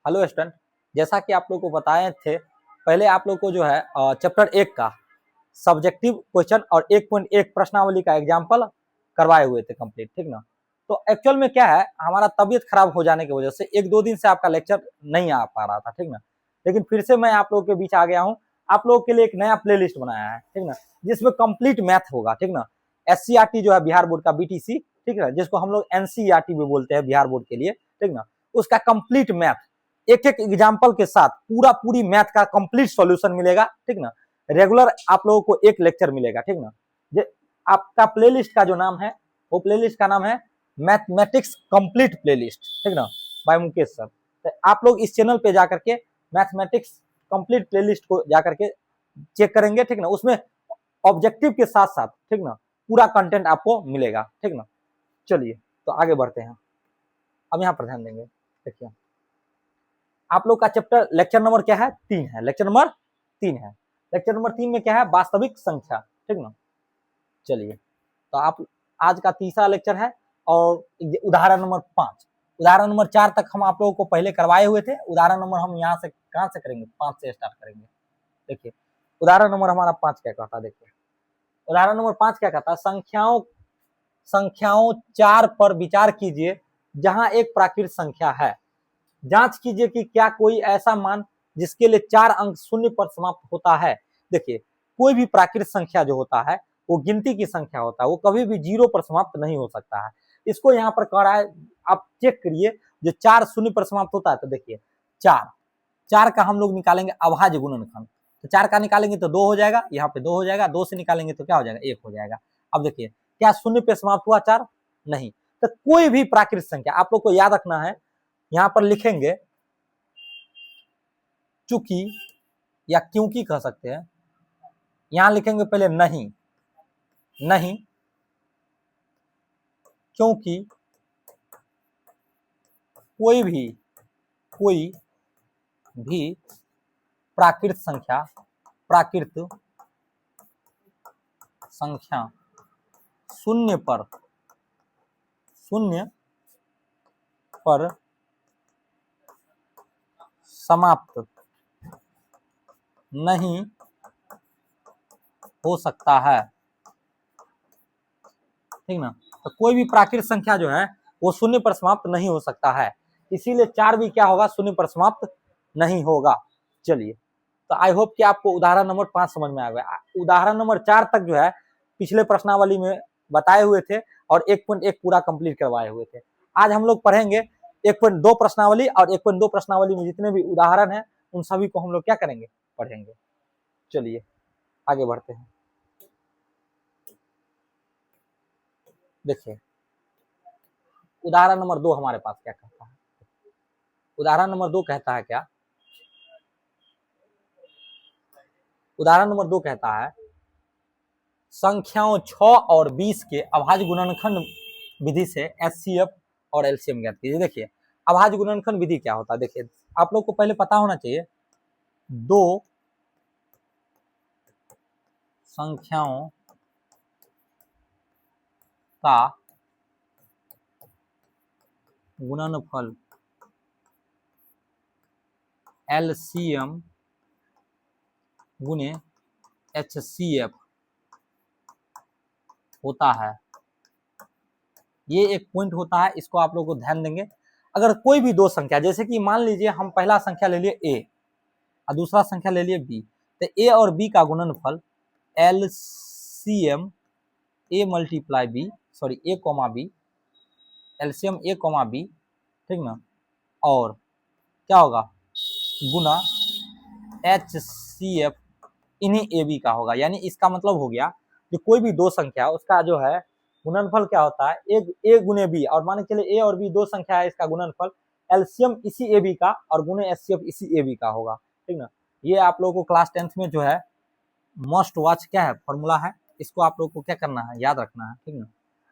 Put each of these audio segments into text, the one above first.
Hello student, जैसा कि आप लोग को बताए थे, पहले आप लोग को जो है चैप्टर 1 का सब्जेक्टिव क्वेश्चन और 1.1 प्रश्नावली का एग्जाम्पल करवाए हुए थे कंप्लीट, ठीक ना। तो एक्चुअल में क्या है, हमारा तबीयत खराब हो जाने की वजह से 1-2 दिन से आपका लेक्चर नहीं आ पा रहा था, ठीक ना। लेकिन फिर से मैं आप लोगों के बीच आ गया हूँ, आप लोगों के लिए एक नया प्लेलिस्ट बनाया है, ठीक ना, जिसमें कंप्लीट मैथ होगा, ठीक ना। SCRT जो है बिहार बोर्ड का BTC, ठीक है, जिसको हम लोग NCERT भी बोलते हैं बिहार बोर्ड के लिए, ठीक ना, उसका कंप्लीट मैथ एक एक एग्जाम्पल के साथ पूरी मैथ का कंप्लीट सॉल्यूशन मिलेगा, ठीक ना। रेगुलर आप लोगों को एक लेक्चर मिलेगा, ठीक ना। आपका प्लेलिस्ट का जो नाम है, वो प्लेलिस्ट का नाम है मैथमेटिक्स कंप्लीट प्लेलिस्ट, ठीक ना, बाय मुकेश सर। तो आप लोग इस चैनल पे जाकर के मैथमेटिक्स कंप्लीट प्लेलिस्ट को जाकर के चेक करेंगे, ठीक ना। उसमें ऑब्जेक्टिव के साथ साथ, ठीक ना, पूरा कंटेंट आपको मिलेगा, ठीक ना। चलिए तो आगे बढ़ते हैं। अब यहाँ पर ध्यान देंगे, देखिए आप लोग का चैप्टर लेक्चर नंबर क्या है, 3 है। लेक्चर नंबर 3 है। लेक्चर नंबर 3 में क्या है, वास्तविक संख्या, ठीक ना। चलिए तो आप आज का तीसरा लेक्चर है और उदाहरण नंबर 5, उदाहरण नंबर 4 तक हम आप लोगों को पहले करवाए हुए थे। उदाहरण नंबर हम यहाँ से कहाँ से करेंगे, 5 से स्टार्ट करेंगे। देखिए उदाहरण नंबर हमारा 5 क्या कहता है, देखिए उदाहरण नंबर 5 क्या कहता है, संख्याओं 4 पर विचार कीजिए जहां एक प्राकृत संख्या है। जांच कीजिए कि क्या कोई ऐसा मान जिसके लिए 4 अंक शून्य पर समाप्त होता है। देखिए कोई भी प्राकृत संख्या जो होता है वो गिनती की संख्या होता है, वो कभी भी 0 पर समाप्त नहीं हो सकता है। इसको यहाँ पर कह रहा है, आप चेक करिए जो 4 शून्य पर समाप्त होता है। तो देखिए 4 का हम लोग निकालेंगे अभाज्य गुणनखंड, तो 4 का निकालेंगे तो 2 हो जाएगा, यहाँ पे 2 हो जाएगा, 2 से निकालेंगे तो क्या हो जाएगा, 1 हो जाएगा। अब देखिए क्या शून्य पे समाप्त हुआ 4, नहीं। तो कोई भी प्राकृत संख्या आप लोग को याद रखना है, यहाँ पर लिखेंगे चूंकि या क्योंकि कह सकते हैं। यहां लिखेंगे पहले नहीं, क्योंकि कोई भी प्राकृत संख्या शून्य पर समाप्त नहीं हो सकता है, ठीक ना। तो कोई भी प्राकृत संख्या जो है वो शून्य पर समाप्त नहीं हो सकता है, इसीलिए 4 भी क्या होगा, शून्य पर समाप्त नहीं होगा। चलिए तो आई होप कि आपको उदाहरण नंबर 5 समझ में आ गया। उदाहरण नंबर 4 तक जो है पिछले प्रश्नावली में बताए हुए थे और 1.1 पूरा कंप्लीट करवाए हुए थे। आज हम लोग पढ़ेंगे 1.2 प्रश्नावली, और 1.2 प्रश्नावली में जितने भी उदाहरण हैं उन सभी को हम लोग क्या करेंगे, पढ़ेंगे। चलिए आगे बढ़ते हैं। देखिए उदाहरण नंबर 2 हमारे पास क्या कहता है। उदाहरण नंबर 2 कहता है क्या, उदाहरण नंबर 2 कहता है संख्याओं 6 और 20 के अभाज्य गुणनखंड विधि से HCF और LCM ज्ञात कीजिए। देखिए अभाज्य गुणनखंड विधि क्या होता है, देखिए आप लोग को पहले पता होना चाहिए, 2 संख्याओं का गुणनफल LCM गुणे HCF होता है। ये एक पॉइंट होता है, इसको आप लोग को ध्यान देंगे। अगर कोई भी दो संख्या, जैसे कि मान लीजिए हम पहला संख्या ले लिए A और दूसरा संख्या ले लिए B, तो A और B का गुणनफल LCM A multiply B, sorry A comma B, LCM A comma B, ठीक ना, और क्या होगा गुना HCF इन्हीं AB का होगा। यानी इसका मतलब हो गया कि कोई भी दो संख्या उसका जो है गुणनफल क्या होता है, एक A गुने B, और मान के चलिए A और B दो संख्या है, इसका गुणनफल LCM इसी AB का और गुने HCF इसी AB का होगा, ठीक ना। ये आप लोगों को क्लास 10th में जो है मस्ट वॉच क्या है, फॉर्मूला है, इसको आप लोग को क्या करना है, याद रखना है, ठीक ना।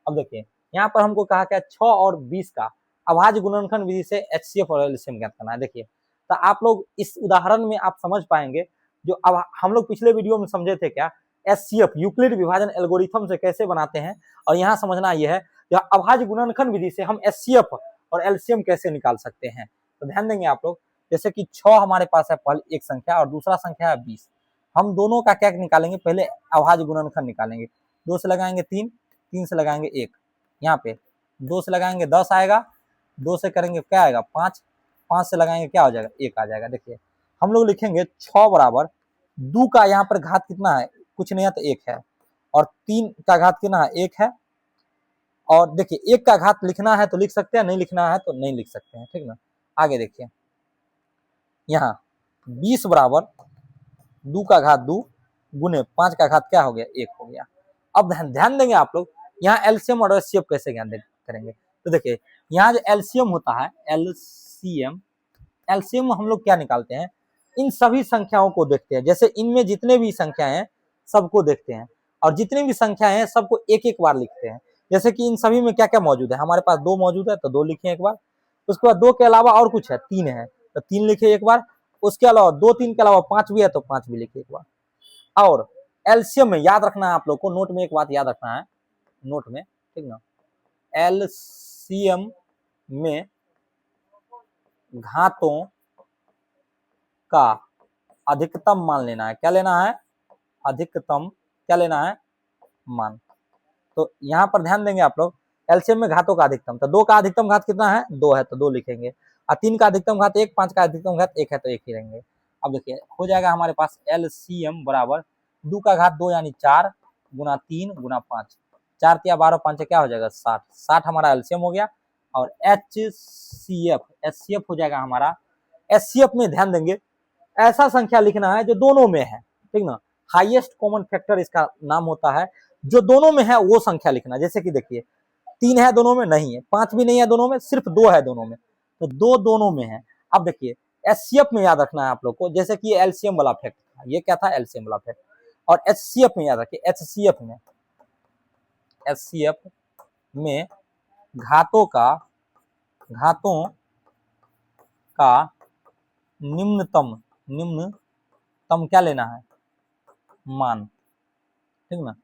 अब देखिए यहाँ पर हमको कहा क्या, 6 और 20 का अभाज्य गुणनखंड विधि से HCF और LCM ज्ञात करना है। देखिए तो आप लोग इस उदाहरण में आप समझ पाएंगे, जो अब हम लोग पिछले वीडियो में समझे थे क्या, HCF यूक्लिड विभाजन एल्गोरिथम से कैसे बनाते हैं, और यहाँ समझना यह है कि अभाज्य गुणनखंड विधि से हम HCF और LCM कैसे निकाल सकते हैं। तो ध्यान देंगे आप लोग, जैसे कि 6 हमारे पास है पहले एक संख्या और दूसरा संख्या है 20। हम दोनों का क्या निकालेंगे, पहले अभाज्य गुणनखंड निकालेंगे। 2 से लगाएंगे 3, 3 से लगाएंगे 1, यहाँ पे 2 से लगाएंगे 10 आएगा, 2 से करेंगे क्या आएगा 5, 5 से लगाएंगे क्या हो जाएगा 1 आ जाएगा। देखिए हम लोग लिखेंगे 6 बराबर 2 का यहाँ पर घात कितना है, कुछ नहीं है तो 1 है, और 3 का घात कितना है 1 है, और देखिए 1 का घात लिखना है तो लिख सकते हैं, नहीं लिखना है तो नहीं लिख सकते हैं, ठीक ना। आगे देखिए यहाँ 20 बराबर 2 का घात 2 गुने 5 का घात क्या हो गया 1 हो गया। अब ध्यान देंगे आप लोग यहाँ एलसीएम और एचसीएफ कैसे ज्ञान करेंगे। तो देखिए यहाँ जो एलसीएम होता है, एलसीएम, एलसीएम हम लोग क्या निकालते हैं, इन सभी संख्याओं को देखते हैं, जैसे इनमें जितने भी संख्याएं हैं सबको देखते हैं, और जितनी भी संख्याएं हैं सबको एक एक बार लिखते हैं। जैसे कि इन सभी में क्या क्या मौजूद है, हमारे पास 2 मौजूद है तो 2 लिखे एक बार, उसके बाद 2 के अलावा और कुछ है 3 है तो 3 लिखे एक बार, उसके अलावा 2 3 के अलावा 5 भी है तो 5 भी लिखे एक बार। और एलसीएम में याद रखना है आप लोग को, नोट में एक बात याद रखना है, नोट में, ठीक ना, एलसीएम में घातों का अधिकतम मान लेना है। क्या लेना है, अधिकतम क्या लेना है, मान। तो यहाँ पर ध्यान देंगे आप लोग, एलसीएम में घातों का अधिकतम, तो 2 का अधिकतम घात कितना है 2 है तो 2 लिखेंगे, और 3 का अधिकतम घात 1, 5 का अधिकतम घात 1 है तो 1 ही रहेंगे। अब देखिए हो जाएगा हमारे पास एलसीएम बराबर 2 का घात 2 यानी 4 गुना 3 गुना 5, 4 तिया 12 5 क्या हो जाएगा 60, 60 हमारा एलसीएम हो गया। और एचसीएफ, एचसीएफ हो जाएगा हमारा, एचसीएफ में ध्यान देंगे ऐसा संख्या लिखना है जो दोनों में है, ठीक ना, हाईएस्ट कॉमन फैक्टर इसका नाम होता है, जो दोनों में है वो संख्या लिखना। जैसे कि देखिए 3 है दोनों में, नहीं है, 5 भी नहीं है दोनों में, सिर्फ 2 है दोनों में, तो 2 दोनों में है। अब देखिए एचसीएफ में याद रखना है आप लोग को, जैसे कि एलसीएम वाला फैक्ट था, ये क्या था एलसीएम वाला फैक्ट, और एचसीएफ में याद रखिए, एचसीएफ में, एचसीएफ में घातों का निम्नतम क्या लेना है, मान, ठीक ना,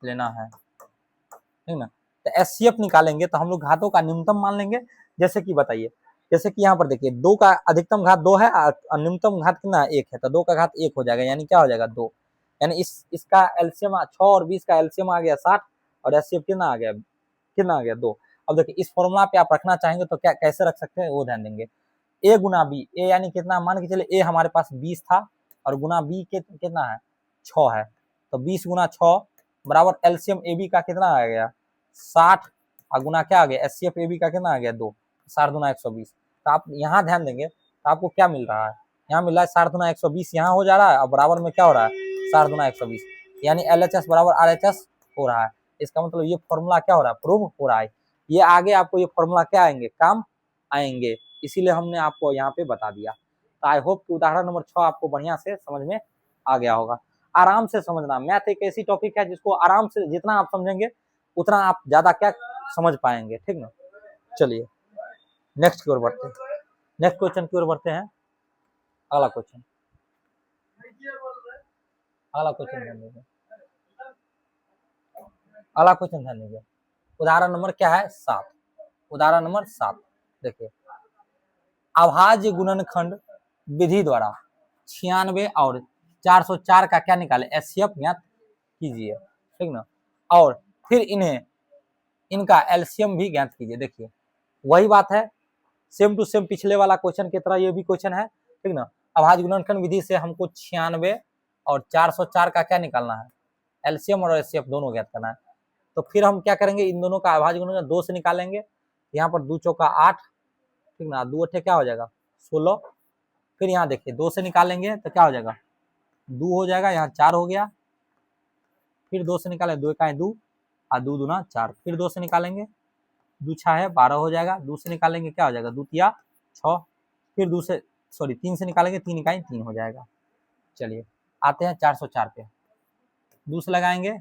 लेना है, ठीक ना। तो एचसीएफ निकालेंगे तो हम लोग घातों का न्यूनतम मान लेंगे। जैसे कि बताइए, जैसे कि यहाँ पर देखिए 2 का अधिकतम घात 2 है और न्यूनतम घात कितना है 1 है, तो 2 का घात 1 हो जाएगा, यानी क्या हो जाएगा 2, यानी इसका एलसीएम 6 और 20 का एलसीएम आ गया 60, और एचसीएफ कितना आ गया 2। अब देखिए इस फॉर्मूला पे आप रखना चाहेंगे तो क्या कैसे रख सकते हैं वो ध्यान देंगे, ए गुना बी, ए यानी कितना, मान के चले ए हमारे पास 20 था और गुना बी कितना है 6 है, तो 20 गुना 6 बराबर एलसीएम ए बी का कितना आ गया 60, और गुना क्या आ गया एचसीएफ ए बी का कितना आ गया 2, 60 गुना 120। तो आप यहाँ ध्यान देंगे तो आपको क्या मिल रहा है, यहाँ मिल रहा है 60 गुना 120 यहाँ हो जा रहा है, और बराबर में क्या हो रहा है 60 गुना 120, यानी एलएचएस बराबर आरएचएस हो रहा है। इसका मतलब ये फॉर्मूला क्या हो रहा है, प्रूव हो रहा है। ये आगे आपको ये फॉर्मूला क्या आएंगे, काम आएंगे, इसीलिए हमने आपको यहाँ पे बता दिया। तो आई होप कि उदाहरण नंबर 6 आपको बढ़िया से समझ में आ गया होगा। आराम से समझना, मैथ एक ऐसी टॉपिक है जिसको आराम से जितना आप समझेंगे उतना आप ज्यादा क्या समझ पाएंगे, ठीक ना। चलिए नेक्स्ट की ओर बढ़ते हैं, नेक्स्ट क्वेश्चन की ओर बढ़ते हैं। अगला क्वेश्चन ध्यान दीजिए, अगला क्वेश्चन ध्यान दीजिए, उदाहरण नंबर क्या है 7, उदाहरण नंबर 7 देखिए, अभाज्य गुणनखंड विधि द्वारा 96 और 404 का क्या निकाले एचसीएफ ज्ञात कीजिए, ठीक ना, और फिर इनका एलसीएम भी ज्ञात कीजिए। देखिए वही बात है, सेम टू सेम पिछले वाला क्वेश्चन की तरह ये भी क्वेश्चन है, ठीक ना। अभाज्य गुणनखंड विधि से हमको 96 और 404 का क्या निकालना है, एलसीएम और एचसीएफ दोनों ज्ञात करना है। तो फिर हम क्या करेंगे, इन दोनों का अभाज्य गुणनखंड 2 से निकालेंगे, यहाँ पर 2 चौका 8, ठीक ना, 2 अठे क्या हो जाएगा 16, फिर यहाँ देखिए 2 से निकालेंगे तो क्या हो जाएगा 2 हो जाएगा, यहाँ 4 हो गया, फिर 2 से निकालेंगे 2 का 2 और 2 दूना 4, फिर 2 से निकालेंगे 2 6 है 12 हो जाएगा, 2 से निकालेंगे क्या हो जाएगा 2 तिया 6, फिर 3 से निकालेंगे 3 इकाई 3 हो जाएगा। चलिए आते हैं 404 पे, 2 से लगाएंगे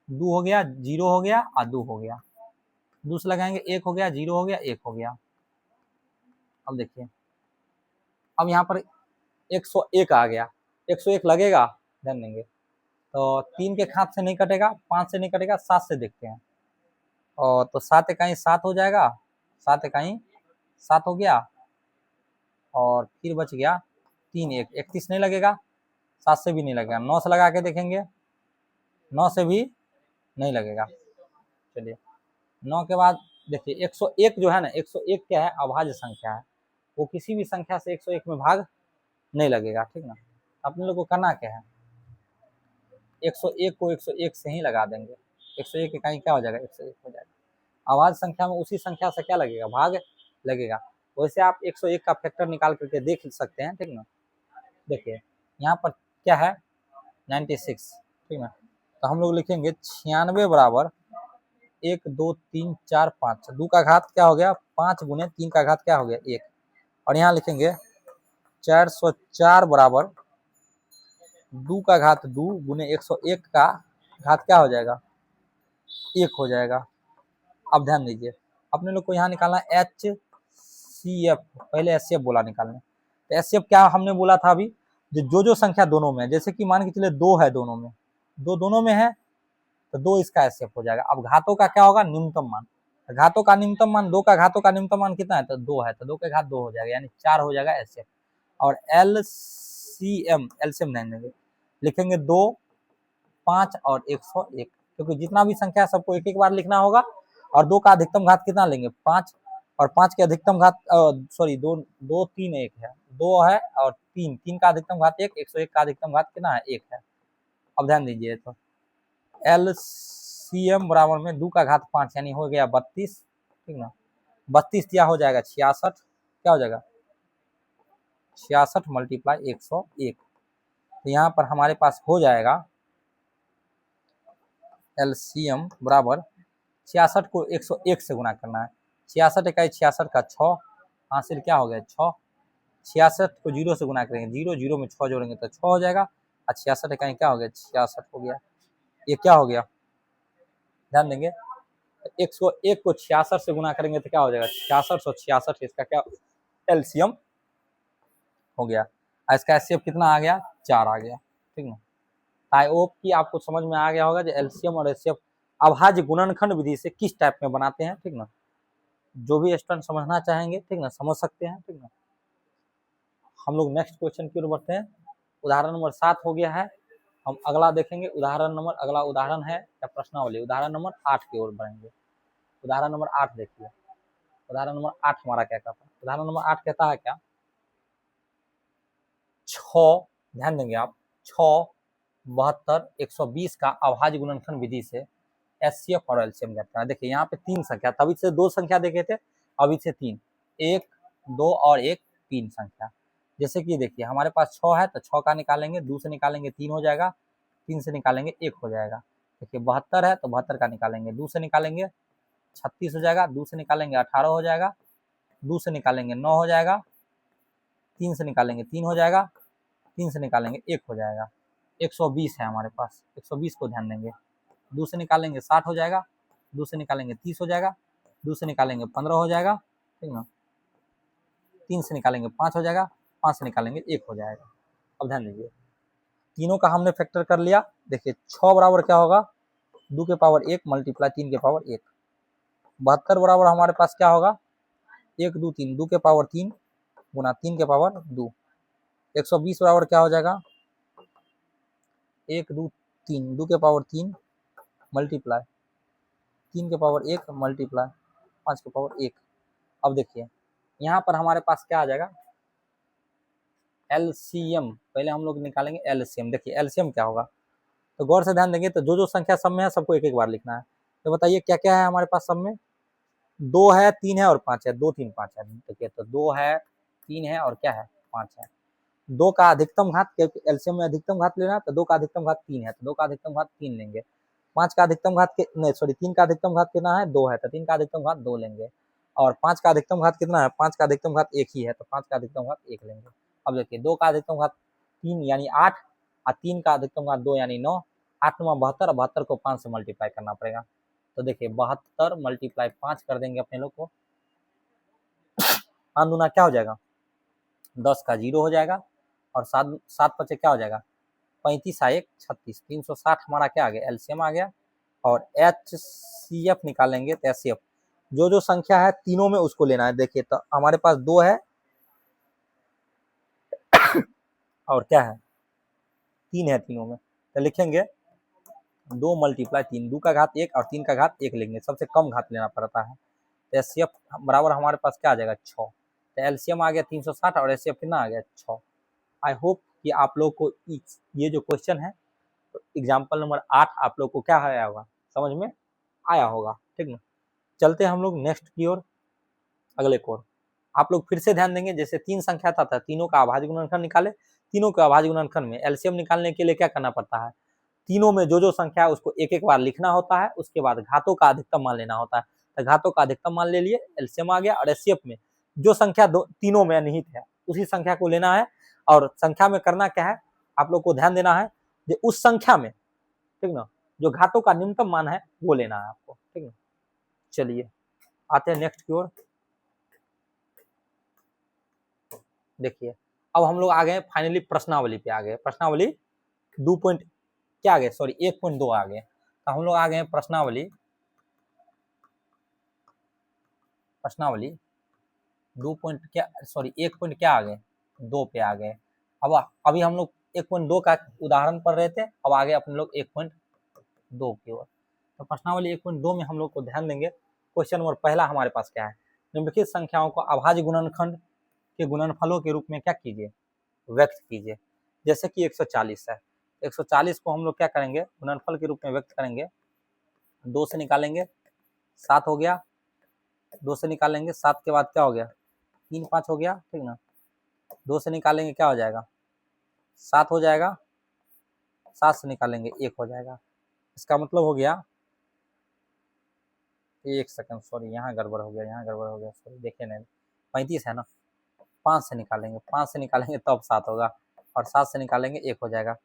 2 हो गया, 0 हो गया और 2 हो गया, 2 से लगाएंगे 1 हो गया, 0 हो गया, 1 हो गया। अब देखिए अब यहाँ पर 101 आ गया, 101 लगेगा, ध्यान देंगे तो 3 के घात से नहीं कटेगा, 5 से नहीं कटेगा, 7 से देखते हैं, और तो 7 इकाई 7 हो जाएगा, 7 इकाई 7 हो गया, और फिर बच गया 3, 31 नहीं लगेगा, 7 से भी नहीं लगेगा, 9 से लगा के देखेंगे, 9 से भी नहीं लगेगा। चलिए 9 के बाद देखिए 101 जो है ना, 101 क्या है, अभाज्य संख्या है, वो किसी भी संख्या से 101 में भाग नहीं लगेगा, ठीक ना। अपने लोग को करना क्या है, 101 को 101 से ही लगा देंगे, 101 के कहीं क्या हो जाएगा, 101 हो जाएगा। अभाज्य संख्या में उसी संख्या से क्या लगेगा, भाग लगेगा। वैसे आप 101 का फैक्टर निकाल करके देख सकते हैं, ठीक ना। देखिए यहाँ पर क्या है, 96, ठीक ना। तो हम लोग लिखेंगे 96 बराबर 1 2 3 4 5, 2 का घात क्या हो गया 5 गुने 3 का घात क्या हो गया 1, और यहाँ लिखेंगे 404 बराबर 2 का घात 2 गुने 101 का घात क्या हो जाएगा 1 हो जाएगा। अब ध्यान दीजिए, अपने लोग को यहाँ निकालना HCF, पहले HCF बोला निकालने, तो HCF क्या हमने बोला था अभी, जो संख्या दोनों में है, जैसे कि मान के चलिए 2 है दोनों में, 2 दोनों में है तो 2 इसका HCF हो जाएगा। अब घातों का क्या होगा, न्यूनतम मान, घातों का न्यूनतम मान 2 का घातों का न्यूनतम मान कितना है, तो 2 है, तो 2 के घात 2 हो जाएगा, यानी 4 हो जाएगा HCF। और LCM, एलसीएम नहीं देंगे, लिखेंगे 2, 5 और 101, क्योंकि जितना भी संख्या है सबको एक एक बार लिखना होगा, और 2 का अधिकतम घात कितना लेंगे 5, और 5 के अधिकतम घात सॉरी 2 2 3 1 है, 2 है और 3, 3 का अधिकतम घात 1, 101 का अधिकतम घात कितना है 1 है। अब ध्यान दीजिए, तो LCM बराबर में 2 का घात 5 यानी हो गया 32, ठीक ना। 32 क्या हो जाएगा 66, क्या हो जाएगा 66 मल्टीप्लाई 101, तो यहाँ पर हमारे पास हो जाएगा LCM बराबर 66 को 101 से गुना करना है, 66 इकाई 66 का 6 हासिल क्या हो गया 6, 66 को 0 से गुना करेंगे, 0 0 में 6 जोड़ेंगे तो 6 हो जाएगा, और 66 इकाई क्या हो गया 66 हो गया, ये क्या हो गया ध्यान देंगे, 101 को 66 से गुना करेंगे तो क्या हो जाएगा 66 और 66, इसका क्या LCM हो गया, इसका HCF कितना आ गया 4 आ गया, ठीक ना। आई होप कि आपको समझ में आ गया होगा जो LCM और HCF अभाज्य गुणनखंड विधि से किस टाइप में बनाते हैं, ठीक ना। जो भी स्टूडेंट समझना चाहेंगे, ठीक ना, समझ सकते हैं, ठीक ना। हम लोग नेक्स्ट क्वेश्चन की ओर बढ़ते हैं, उदाहरण नंबर 7 हो गया है, हम अगला देखेंगे अगला उदाहरण है या प्रश्नावली, उदाहरण नंबर 8 की ओर बढ़ेंगे। उदाहरण नंबर 8 देखिए, उदाहरण नंबर 8 हमारा क्या कहता है, उदाहरण नंबर 8 कहता है क्या 6, ध्यान देंगे आप, 6 72 120 का अभाज्य गुणनखंड विधि से HCF और LCM कहते हैं। देखिए यहाँ पे 3 संख्या, तभी से 2 संख्या देखे थे, अभी से 3, 1 2 और 1 3 संख्या। जैसे कि देखिए हमारे पास 6 है तो 6 का निकालेंगे, 2 से निकालेंगे 3 हो जाएगा, 3 से निकालेंगे 1 हो जाएगा। देखिए 72 है तो 72 का निकालेंगे, 2 से निकालेंगे 36 हो जाएगा, 2 से निकालेंगे 18 हो जाएगा, 2 से निकालेंगे 9 हो जाएगा, 3 से निकालेंगे 3 हो जाएगा, 3 से निकालेंगे 1 हो जाएगा। 120 है हमारे पास, 120 को ध्यान देंगे, 2 से निकालेंगे 60 हो जाएगा, 2 से निकालेंगे 30 हो जाएगा, 2 से निकालेंगे 15 हो जाएगा, ठीक ना, 3 से निकालेंगे 5 हो जाएगा, 5 से निकालेंगे 1 हो जाएगा। अब ध्यान दीजिए तीनों का हमने फैक्टर कर लिया। देखिए 6 बराबर क्या होगा 2 के पावर 1 मल्टीप्लाई 3 के पावर 1, 72 बराबर हमारे पास क्या होगा 1 2 3, 2 के पावर 3 गुना 3 के पावर 2, 120 बराबर क्या हो जाएगा 1 2 3, 2 के पावर 3 मल्टीप्लाई 3 के पावर 1 मल्टीप्लाई 5 के पावर 1। अब देखिए यहाँ पर हमारे पास क्या आ जाएगा LCM, पहले हम लोग निकालेंगे LCM। देखिए LCM क्या होगा, तो गौर से ध्यान देंगे, तो जो संख्या सब में है सबको एक एक बार लिखना है। तो बताइए क्या क्या है हमारे पास सब में, 2 है 3 है और 5 है, 2 3 5 है। देखिए तो 2 है 3 है और क्या है 5 है। 2 का अधिकतम घात, क्योंकि एलसीएम में अधिकतम घात लेना है तो 2 का अधिकतम घात 3 है, तो 2 का अधिकतम घात 3 लेंगे। 5 का अधिकतम घात नहीं सॉरी 3 का अधिकतम घात कितना है 2 है, तो 3 का अधिकतम घात 2 लेंगे। और 5 का अधिकतम घात कितना है, 5 का अधिकतम घात 1 ही है, तो 5 का अधिकतम घात 1 लेंगे। अब देखिए 2 का अधिकतम घात 3 यानी 8 और 3 का अधिकतम घात 2 यानी 9, 8 9 72 और 72 को 5 से मल्टीप्लाई करना पड़ेगा। तो देखिए 72 मल्टीप्लाई 5 कर देंगे अपने लोग को, 5 दूना क्या हो जाएगा 10 का 0 हो जाएगा, और 7 7 पचे क्या हो जाएगा 35 1 36, 360 हमारा क्या आ गया एलसीएम आ गया। और HCF निकालेंगे तो HCF जो जो संख्या है तीनों में उसको लेना है। देखिए तो हमारे पास 2 है और क्या है 3 है तीनों में, तो लिखेंगे 2 मल्टीप्लाई 3, 2 का घात 1 और 3 का घात 1 लेंगे, सबसे कम घात लेना पड़ता है। तो एचसीएफ बराबर हमारे पास क्या आ जाएगा 6। तो एलसीएम आ गया 360 और एचसीएफ कितना आ गया 6। आई होप कि आप लोग को ये जो क्वेश्चन है एग्जाम्पल नंबर 8 आप लोग को क्या आया होगा, समझ में आया होगा, ठीक ना। चलते हैं हम लोग नेक्स्ट की ओर, अगले की ओर। आप लोग फिर से ध्यान देंगे, जैसे 3 संख्या था तीनों का अभाज्य गुणनखंड निकाले, तीनों के अभाज्य गुणनखंड में एलसीएम निकालने के लिए क्या करना पड़ता है, तीनों में जो जो संख्या है उसको एक एक बार लिखना होता है, उसके बाद घातों का अधिकतम मान लेना होता है। तो घातों का अधिकतम मान ले लिए, एलसीएम आ गया, और एचसीएफ में जो संख्या तीनों में निहित है उसी संख्या को लेना है। और संख्या में करना क्या है, आप लोग को ध्यान देना है कि उस संख्या में, ठीक ना, जो घातों का न्यूनतम मान है वो लेना है आपको, ठीक है। चलिए आते हैं नेक्स्ट की ओर। देखिए अब हम लोग आ गए फाइनली प्रश्नावली पे, आ गए प्रश्नावली 2 पॉइंट क्या आ गए, सॉरी 1.2 आ गए। तो हम लोग आ गए प्रश्नावली 2 पॉइंट क्या, सॉरी 1 पॉइंट क्या आ गए 2 पे आ गए। अब अभी हम लोग 1.2 का उदाहरण पढ़ रहे थे, अब आगे अपने लोग 1.2 की ओर। तो प्रश्नावली 1.2 में हम लोग को ध्यान देंगे, क्वेश्चन नंबर पहला हमारे पास क्या है, निम्नलिखित संख्याओं को अभाज्य गुणनखंड के गुणनफलों के रूप में क्या कीजिए, व्यक्त कीजिए। जैसे कि 140 है, 140 को हम लोग क्या करेंगे, गुणनफल के रूप में व्यक्त करेंगे। 2 से निकालेंगे 7 हो गया, 2 से निकालेंगे 7 के बाद क्या हो गया 3 5 हो गया, ठीक ना। 2 से निकालेंगे क्या हो जाएगा 7 हो जाएगा, 7 से निकालेंगे 1 हो जाएगा। इसका मतलब हो गया, एक सेकंड सॉरी यहाँ गड़बड़ हो गया सॉरी, देखिए नहीं 35 है ना, 5 से निकालेंगे, 5 से निकालेंगे तब 7 होगा, और 7 से निकालेंगे 1 हो जाएगा।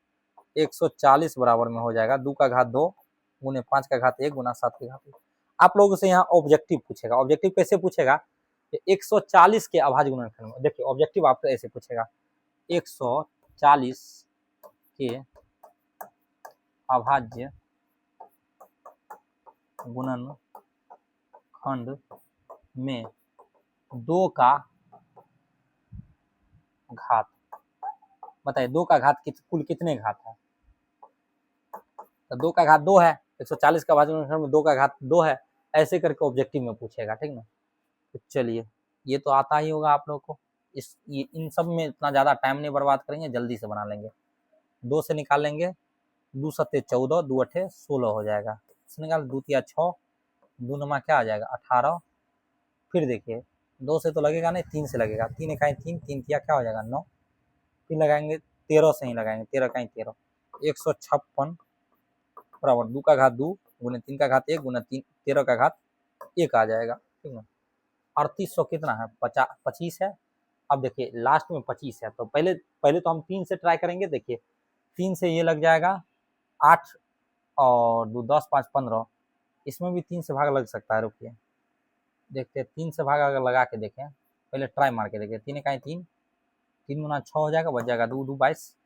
140 बराबर में हो जाएगा 2 का घात 2 गुने 5 का घात 1 गुना 7 का घात 1। आप लोगों से यहाँ ऑब्जेक्टिव पूछेगा, ऑब्जेक्टिव कैसे पूछेगा, 140 के अभाज्य गुणनखंड में, देखिए ऑब्जेक्टिव आपको ऐसे पूछेगा, 140 के अभाज्य गुणनखंड में 2 का घात, बताइए 2 का घात कुल कितने घात है, तो 2 का घात 2 है, 140 का अभाज्य गुणनखंड में 2 का घात 2 है, ऐसे करके ऑब्जेक्टिव में पूछेगा, ठीक ना। तो चलिए ये तो आता ही होगा आप लोग को, इन सब में इतना ज़्यादा टाइम नहीं बर्बाद करेंगे, जल्दी से बना लेंगे। 2 से निकालेंगे 2 सत्ते 14, 2 अठे 16 हो जाएगा, इससे निकाल 2 तिया 6, 2 नमा क्या आ जाएगा 18। फिर देखिए 2 से तो लगेगा नहीं, 3 से लगेगा, 3 इकाई 3, 3 तिया क्या हो जाएगा 9, फिर लगाएंगे 13 से ही लगाएंगे, 13 इकाई 13, 156 बराबर 2 का घात 2 गुने 3 का घात 1 गुना 13 का घात 1 आ जाएगा, ठीक है। 3800 कितना है 25 है। अब देखिए लास्ट में 25 है, तो पहले पहले तो हम 3 से ट्राई करेंगे। देखिए 3 से ये लग जाएगा 8 और 2 10 5 15, इसमें भी 3 से भाग लग सकता है, रुकिए देखते हैं 3 से भाग अगर लगा के देखें, पहले ट्राई मार के देखिए, 3 इकाई 3, 3 गुना 6 हो जाएगा, बच जाएगा 2 2 22,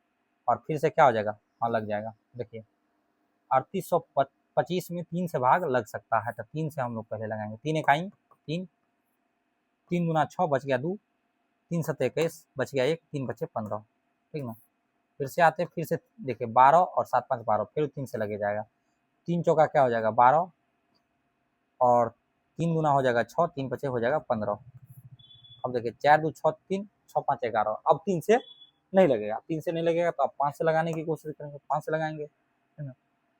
और फिर से क्या हो जाएगा, हाँ लग जाएगा। देखिए 3825 में 3 से भाग लग सकता है, तो 3 से हम लोग पहले लगाएंगे, 3 इकाई 3, 3 गुना 6 बच गया 2, 3 सत्ते 21 बच गया 1, 3 बचे 15, ठीक ना। फिर से आते फिर से देखिए 12 और 7 5 12, फिर 3 से लगे जाएगा, 3 चौका क्या हो जाएगा 12, और 3 गुना हो जाएगा 6, 3 बचे हो जाएगा 15। अब देखिए 4 2 6 3, 6 5 11, अब 3 से नहीं लगेगा, 3 से नहीं लगेगा तो अब 5 से लगाने की कोशिश करेंगे, 5 से लगाएंगे, है ना।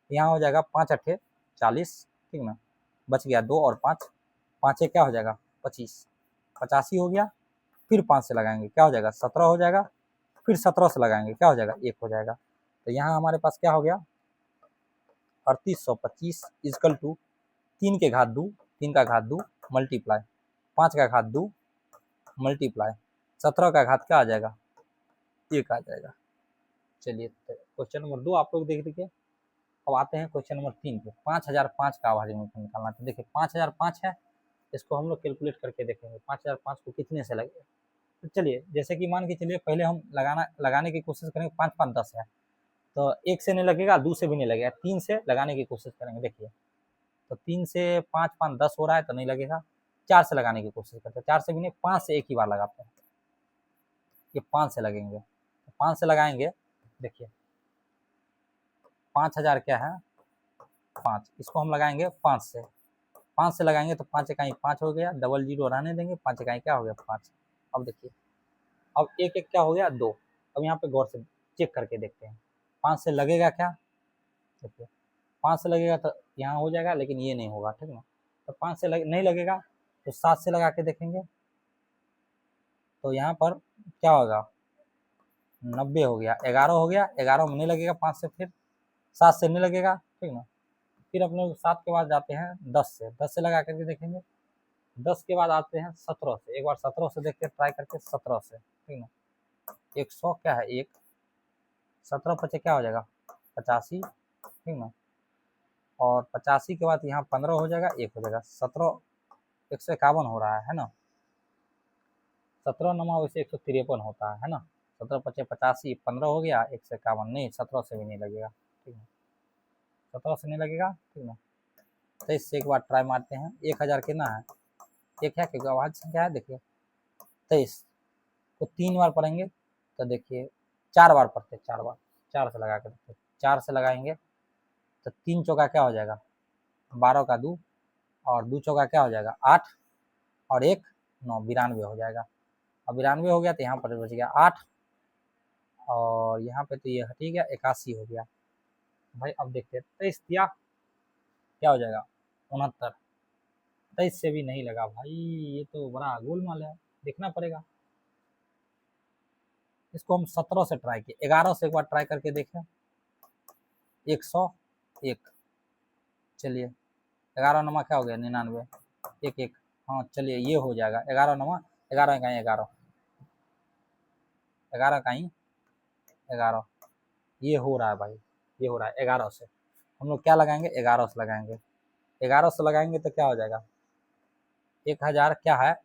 यहाँ हो जाएगा 5 अठे 40, ठीक ना, बच गया 2 और 5, 5 क्या हो जाएगा 25, 85 हो गया। फिर 5 से लगाएंगे क्या हो जाएगा 17 हो जाएगा, फिर 17 से लगाएंगे क्या हो जाएगा 1 हो जाएगा। तो यहाँ हमारे पास क्या हो गया 3825 इजकल टू 3 के घात 2, 3 का घात 2 मल्टीप्लाई 5 का घात 2 मल्टीप्लाई 17 का घात क्या आ जाएगा 1 आ जाएगा। चलिए क्वेश्चन नंबर 2 आप लोग देख लीजिए। अब आते हैं क्वेश्चन नंबर 3 पे, 5005 का अभाज्य गुणनखंड निकालना। तो देखिए 5005 है, इसको हम लोग कैलकुलेट करके देखेंगे 5005 को कितने से लगेगा। तो चलिए जैसे कि मान के चलिए पहले हम लगाने की कोशिश करेंगे, 5 5 10 है, तो 1 से नहीं लगेगा, 2 से भी नहीं लगेगा, 3 से लगाने की कोशिश करेंगे। देखिए तो 3 से 5 5 10 हो रहा है तो नहीं लगेगा। 4 से लगाने की कोशिश करते हैं, 4 से भी नहीं, 5 से एक ही बार लगाते हैं। ये 5 से लगेंगे, तो 5 से लगाएंगे, देखिए 5000 क्या है 5, इसको हम लगाएंगे 5 से, 5 से लगाएंगे तो 5 इकाई 5 हो गया, डबल जीरो रहने देंगे, 5 इकाई क्या हो गया 5। अब देखिए, अब एक एक क्या हो गया 2। अब यहाँ पे गौर से चेक करके देखते हैं 5 से लगेगा क्या, देखिए 5 से लगेगा तो यहाँ हो जाएगा, लेकिन ये नहीं होगा, ठीक ना। तो 5 से नहीं लगेगा तो 7 से लगा के देखेंगे, तो यहाँ पर क्या होगा 90 हो गया, 11 हो गया, 11 में नहीं लगेगा 5 से, फिर 7 से नहीं लगेगा, ठीक ना। फिर अपने 7 के बाद जाते हैं 10 से लगा करके देखेंगे, 10 के बाद आते हैं 17 से, एक बार 17 से देखते ट्राई करके 17 से, ठीक ना। 100 क्या है 1, 17 पचे क्या हो जाएगा 85, ठीक ना। और 85 के बाद यहाँ 15 हो जाएगा, 1 हो जाएगा, 17 151 हो रहा है ना। 17 नमा वैसे 153 होता है ना। 17 पचे 85, 15 हो गया, 151 नहीं, 17 से भी नहीं लगेगा, ठीक है, 17 से नहीं लगेगा, ठीक ना। 23 से एक बार ट्राई मारते हैं, 1000 कितना है, एक है क्योंकि आवाज संख्या है, देखिए 23 को 3 बार पढ़ेंगे तो देखिए 4 बार पढ़ते, 4 बार, 4 से लगा के देखते, 4 से लगाएंगे तो 3 चौका क्या हो जाएगा 12 का 2, और 2 चौका क्या हो जाएगा 8, और 1 9, 92 हो जाएगा। अब 92 हो गया तो यहाँ पर बच गया 8, और यहाँ पे तो ये हटी गया, 81 हो गया भाई। अब देखते हैं 23 दिया क्या हो जाएगा 69, 23 से भी नहीं लगा भाई, ये तो बड़ा गोलमाल है, देखना पड़ेगा। इसको हम 17 से ट्राई किए, 11 से एक बार ट्राई करके देखें, 101, चलिए 11 नमा क्या हो गया 99, 1 1, हाँ चलिए ये हो जाएगा 11 नमा 11 का 11, 11 का 11, ये हो रहा है भाई, ये हो रहा है 11 से। हम लोग क्या लगाएंगे 11 से लगाएंगे, 11 से लगाएंगे तो क्या हो जाएगा 1000 क्या है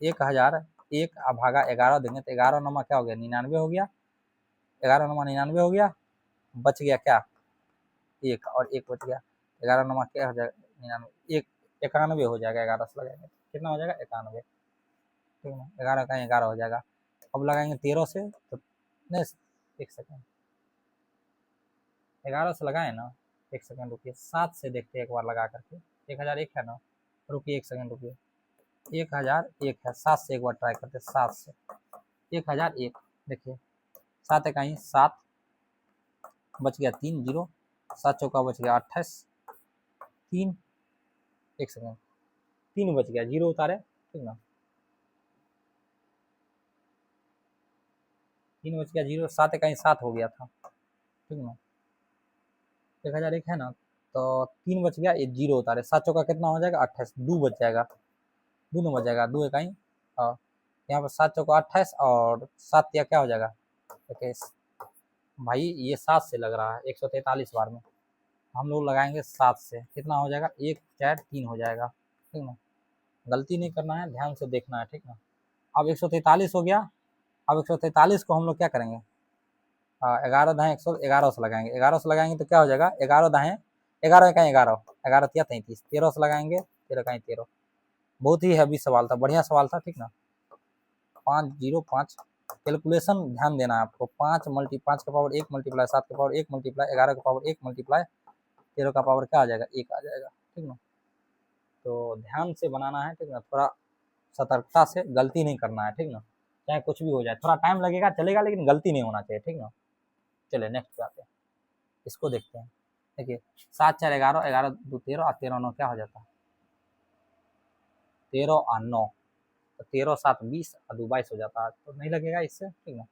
1000, 1 भागा 11 देंगे तो 11 नमा क्या हो गया 99 हो गया, 11 नमा 99 हो गया, बच गया क्या 1, और 1 बच गया, 11 नमा क्या हो जाएगा 99, 1 91 हो जाएगा, 11 से लगाएंगे कितना हो जाएगा 91, ठीक है, 11 का 11 हो जाएगा। अब लगाएंगे 13 से तो नहीं, एक सेकेंड, 11 से लगाए ना, एक सेकेंड रुकिए, 7 से देखते हैं एक बार लगा करके, 1001 है ना, रुकिए एक सेकेंड रुकिए, 1001 है, 7 से एक बार ट्राई करते, 7 से 1001, देखिए 7 इकाई 7, बच गया 3 जीरो, 7 चौका बच गया 28, 3, एक सेकेंड 3 बच गया, जीरो उतारे, ठीक ना, 3 बच गया जीरो, 7 इकाई 7 हो गया था, ठीक ना। 1001 है ना, तो 3 बच गया, ये जीरो उतारे, 7 चौका कितना हो जाएगा 28, 2 बच जाएगा, 2 बच जाएगा, 2 इकाई, और यहाँ पर 7 चौका 28, और 7 या क्या हो जाएगा 21, भाई ये 7 से लग रहा है 143 बार में, हम लोग लगाएंगे 7 से, कितना हो जाएगा 1 4 3 हो जाएगा, ठीक ना। गलती नहीं करना है, ध्यान से देखना है, ठीक ना। अब 143 हो गया, अब 143 को हम लोग क्या करेंगे 11 दाएँ 111 से लगाएंगे, 11 से लगाएंगे तो क्या हो जाएगा 11 दाएँ 11 का 11, 11 तिया 33, 13 से लगाएंगे 13 का 13, बहुत ही हैवी सवाल था, बढ़िया सवाल था, ठीक ना। 505, कैलकुलेशन ध्यान देना है आपको, 5 का पावर 1 मल्टीप्लाई 7 का पावर 1 मल्टीप्लाई 11 का पावर 1 मल्टीप्लाई 13 का पावर क्या आ जाएगा 1 आ जाएगा, ठीक ना। तो ध्यान से बनाना है, ठीक ना, थोड़ा सतर्कता से, गलती नहीं करना है, ठीक ना, चाहे कुछ भी हो जाए, थोड़ा टाइम लगेगा चलेगा, लेकिन गलती नहीं होना चाहिए, ठीक ना। चलिए नेक्स्ट पे आते हैं, इसको देखते हैं, देखिए 7 4 11, 11 2 13, और 13 9 क्या हो जाता है 13 और 9, तो 13 7 20 और 2 22 हो जाता है, तो नहीं लगेगा इससे, ठीक ना।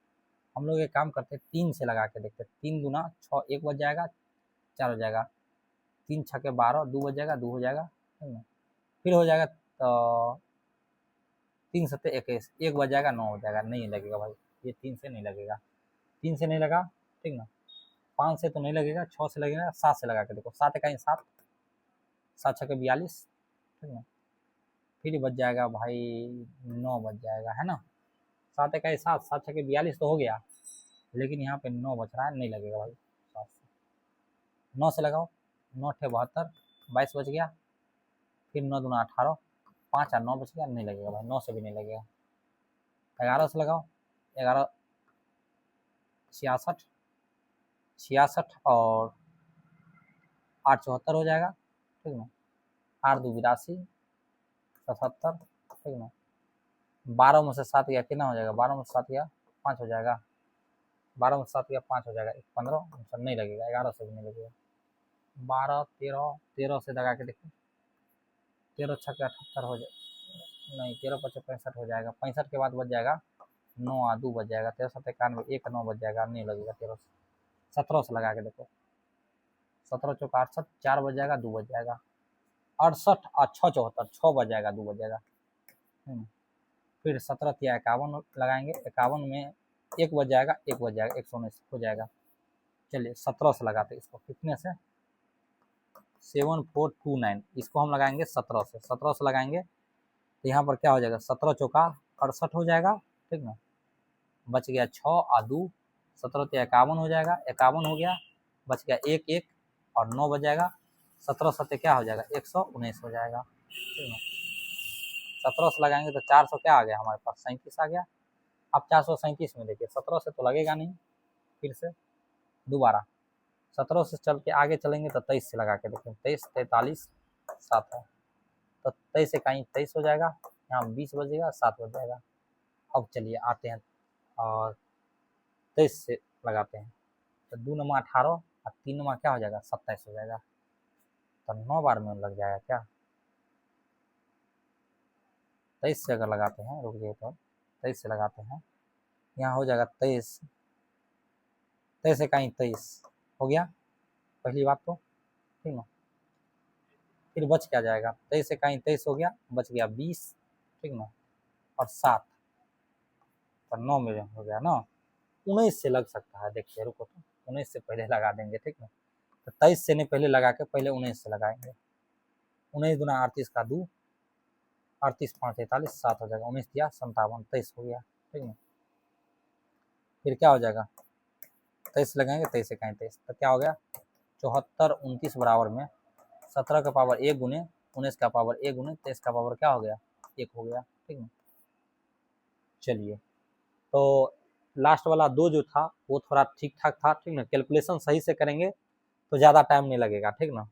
हम लोग एक काम करते हैं 3 से लगा के देखते हैं, 3 दूना 6, 1 बच जाएगा, 4 हो जाएगा, 3 छक्के 12, 2 बच जाएगा, 2 हो जाएगा, ठीक ना। फिर हो जाएगा तो 3 सत्ते 21, 1 बच जाएगा, 9 हो जाएगा, नहीं लगेगा भाई, ये 3 से नहीं लगेगा, 3 से नहीं लगा, ठीक ना। 5 से तो नहीं लगेगा, 6 से लगेगा, 7 से लगा के देखो, 7 इकाई 7, 7 छक्के 42, ठीक ना। फिर बच जाएगा भाई 9 बच जाएगा, है ना, 7 इकाई 7, 7 छक्के 42 तो हो गया, लेकिन यहाँ पे 9 बच रहा है, नहीं लगेगा भाई 7 से, 9 से लगाओ, 9 ठे 72, 22 बच गया, फिर 9 दूना 18, 5 और 9 बच गया, नहीं लगेगा भाई, 9 से भी नहीं लगेगा। 11 से लगाओ, 11 66, 66 और 8 74 हो जाएगा, ठीक ना। 8 2 82, 77, ठीक ना। 12 में से 7 गया कितना हो जाएगा, 12 में से 7 गया 5 हो जाएगा, 12 में से 7 गया 5 हो जाएगा, 15 नहीं लगेगा, 11 से भी नहीं लगेगा। 12 13, 13 से लगा के देखिए, 13 छक्के 78 हो जाए, नहीं 13 पचे 65 हो जाएगा, 65 के बाद बच जाएगा 9 और 2 बच जाएगा, 13 7 91, 1 9 बच जाएगा, नहीं लगेगा 13 से। 17 से लगा के देखो, 17 चौका 68, 4 बच जाएगा, 2 बच जाएगा, 68 और 6 74, 6 बच जाएगा, 2 बच जाएगा। फिर 17 या 51 लगाएंगे, 51 में 1 बच जाएगा, 1 बच जाएगा, 119 हो जाएगा। चलिए 17 से लगाते इसको, कितने से, 7429, इसको हम लगाएंगे 17 से, 17 से लगाएंगे तो यहाँ पर क्या हो जाएगा, 17 चौका 68 हो जाएगा, ठीक ना। बच गया 6 और 2, 17 तो 51 हो जाएगा, 51 हो गया, बच गया 1 1 और 9 बच जाएगा, 17 सत्ते क्या हो जाएगा, 119 हो जाएगा, ठीक ना। 17 से लगाएंगे तो 400 क्या आ गया हमारे पास, 37 आ गया। अब 437 में देखिए, 17 से तो लगेगा नहीं, फिर से दोबारा 17 से चल के आगे चलेंगे तो 23 से लगा के देखें, 23 43 7 है, तो 23 से कहीं 23 हो जाएगा, यहाँ 20 बजेगा, 7 बज जाएगा। अब चलिए आते हैं और 23 से लगाते हैं, तो 2 नमा 18 और 3 नमा क्या हो जाएगा, 27 हो जाएगा, तो 9 बार में लग जाएगा क्या। 23 से अगर लगाते हैं, रुक जाइए, तो 23 से लगाते हैं, यहाँ हो जाएगा 23, 23 से कहीं 23 हो गया, पहली बात तो, ठीक ना। फिर बच क्या जाएगा, 23 से कहीं 23 हो गया, बच गया 20, ठीक ना, और 7, तो 9 में हो गया ना, 19 से लग सकता है, देखिए रुको, तो 19 से पहले लगा देंगे, ठीक ना। तो 23 से नहीं पहले लगा के पहले 19 से लगाएंगे, 19 दूना 38 का 2, 38 5 43 7 हो जाएगा, 19 दिया 57, 23 हो गया, ठीक है। फिर क्या हो जाएगा, 23 लगाएंगे, 23 से कहीं 23, तो क्या हो गया, 74 29 बराबर में 17 का पावर 1 गुने 19 का पावर 1 गुने 23 का पावर क्या हो गया, 1 हो गया, ठीक है। चलिए, तो लास्ट वाला 2 जो था वो थोड़ा ठीक ठाक था, ठीक ना, कैलकुलेशन सही से करेंगे तो ज़्यादा टाइम नहीं लगेगा, ठीक ना।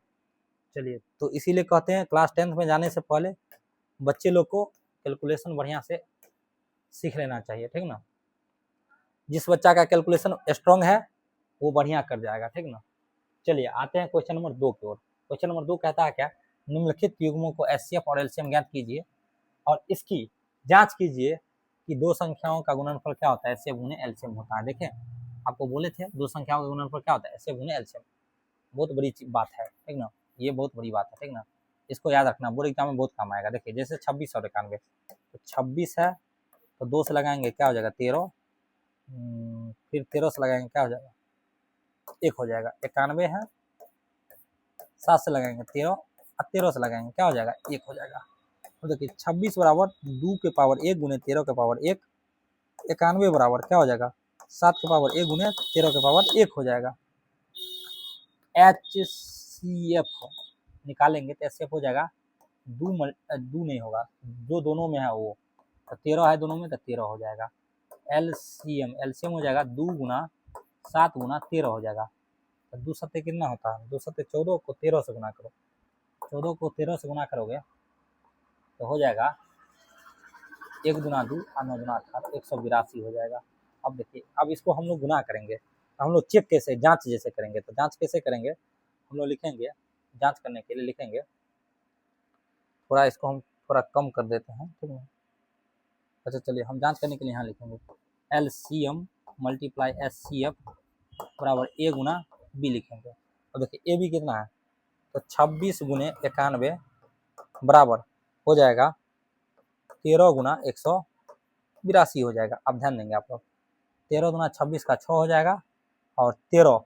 चलिए, तो इसीलिए कहते हैं क्लास 10th में जाने से पहले बच्चे लोग को कैलकुलेशन बढ़िया से सीख लेना चाहिए, ठीक ना। जिस बच्चा का कैलकुलेशन स्ट्रांग है वो बढ़िया कर जाएगा, ठीक ना। चलिए आते हैं क्वेश्चन नंबर 2 की ओर। क्वेश्चन नंबर 2 कहता है क्या, निम्नलिखित युग्मों को एचसीएफ और एलसीएम ज्ञात कीजिए और इसकी जांच कीजिए कि दो संख्याओं का गुणनफल क्या होता है, एचसीएफ गुने एलसीएम होता है। देखें, आपको बोले थे दो संख्याओं का गुणनफल क्या होता है, एचसीएफ गुने एलसीएम, बहुत बड़ी बात है, ठीक ना, ये बहुत बड़ी बात है, ठीक ना। इसको याद रखना, बोर्ड एग्जाम में बहुत काम आएगा। देखिए जैसे 26 और 91, तो 26 है तो 2 से लगाएंगे क्या हो जाएगा, 13, फिर 13 से लगाएंगे क्या हो जाएगा, 1 हो जाएगा। 91 है, 7 से लगाएंगे 13 और 13 से लगाएंगे क्या हो जाएगा, 1 हो जाएगा। तो देखिए 26 बराबर 2 के पावर 1 गुने 13 के पावर 1, 91 बराबर क्या हो जाएगा, 7 के पावर 1 गुने 13 के पावर 1 हो जाएगा। HCF निकालेंगे तो HCF हो जाएगा, दो नहीं होगा, जो दोनों में है वो, तो 13 है दोनों में तो 13 हो जाएगा। एलसीएम हो जाएगा 2 गुना 7 गुना 13 हो जाएगा। तो 2 सत्ते कितना होता है, 2 सत्ते 14 को 13 से गुना करो, 14 को 13 से गुना करोगे तो हो जाएगा 1 गुना 2 और 9 गुना 18, 182 हो जाएगा। अब देखिए, अब इसको हम लोग गुना करेंगे, हम लोग चेक कैसे, जांच जैसे करेंगे, तो जांच कैसे करेंगे, हम लोग लिखेंगे, जांच करने के लिए लिखेंगे, थोड़ा इसको हम थोड़ा कम कर देते हैं, ठीक है। अच्छा चलिए, हम जांच करने के लिए यहाँ लिखेंगे एलसीएम मल्टीप्लाई एचसीएफ बराबर ए गुना बी लिखेंगे। अब देखिए ए बी कितना है, तो 26 गुने 91 बराबर हो जाएगा 13 गुना 182 हो जाएगा। अब ध्यान देंगे आप लोग, 13 गुना 26 का 6 हो जाएगा, और 13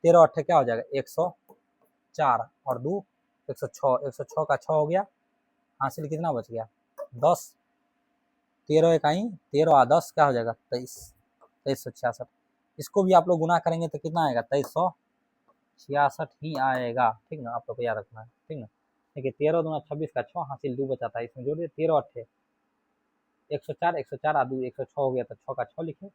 13 अट्ठे क्या हो जाएगा, 104 और 2 106, 106 का 6 हो गया, हासिल कितना बच गया, 10, 13 इकाई 13 और 10 क्या हो जाएगा, 23, 2366। इसको भी आप लोग गुना करेंगे तो कितना आएगा, 2366 ही आएगा, ठीक ना, आप लोग को याद रखना है, ठीक ना। देखिए 13 दूना 26 का 6 हासिल 2 बचा था, इसमें जोड़िए 13 अट्ठे 104, 104 आ 2 106 हो गया, तो 6 का 6 लिखे,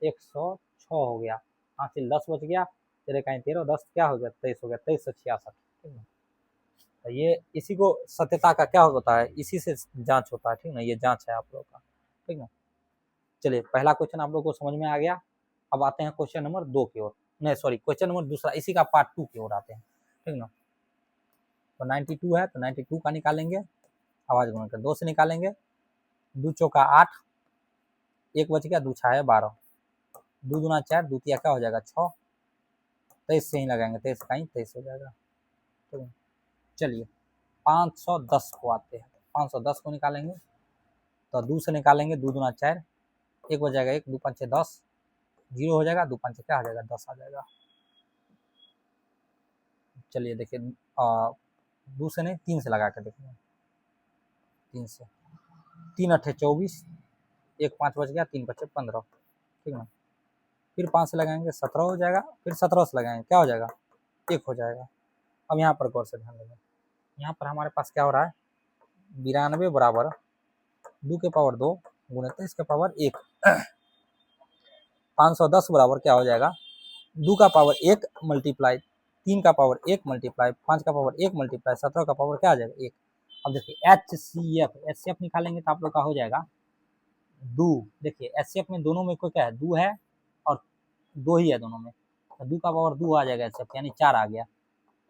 106 हो गया, हासिल 10 बच गया, तेरे कहीं 13 10 क्या हो गया 23 हो गया, 2366, ठीक है। तो ये इसी को सत्यता का क्या होता है, इसी से जांच होता है, ठीक ना, ये जांच है आप लोग का, ठीक ना। चलिए पहला क्वेश्चन आप लोग को समझ में आ गया। अब आते हैं क्वेश्चन नंबर 2 की ओर, नहीं सॉरी क्वेश्चन नंबर दूसरा, इसी का पार्ट 2 की ओर आते हैं, ठीक ना। तो 92 है, तो 92 का निकालेंगे, आवाज गुणा 2 से निकालेंगे, 2 चौका 8, 1 बच गया, 2 छाया 12, 2 दूना 4, 2 तिया क्या हो जाएगा 6, 23 से ही लगाएंगे, 23 का ही 23 हो जाएगा, ठीक है। चलिए 510 को आते हैं, 510 को निकालेंगे, तो 2 से निकालेंगे, 2 दूना 4, 1 बच जाएगा 1, 2 5 10, 0 हो जाएगा, 2 5 क्या आ जाएगा 10 आ जाएगा। चलिए देखिए 2 से नहीं 3 से लगा के देखेंगे, 3 से, 3 अट्ठे 24, 1 5 बच गया, 3 बचे 15, ठीक है ना। फिर 5 से लगाएंगे 17 हो जाएगा, फिर 17 से लगाएंगे क्या हो जाएगा 1 हो जाएगा। अब यहाँ पर गौर से ध्यान देंगे, यहाँ पर हमारे पास क्या हो रहा है, 92 बराबर 2 के पावर 2 गुणे 23 के पावर 1, 510 बराबर क्या हो जाएगा 2 का पावर 1 मल्टीप्लाई 3 का पावर 1 मल्टीप्लाई 5 का पावर 1 मल्टीप्लाई 17 का पावर क्या आ जाएगा 1। अब देखिए HCF निकालेंगे तो आप लोग का हो जाएगा 2, देखिए HCF में दोनों में कोई क्या है 2 है और 2 ही है दोनों में, तो 2 का पावर 2 आ जाएगा HCF यानी 4 आ गया।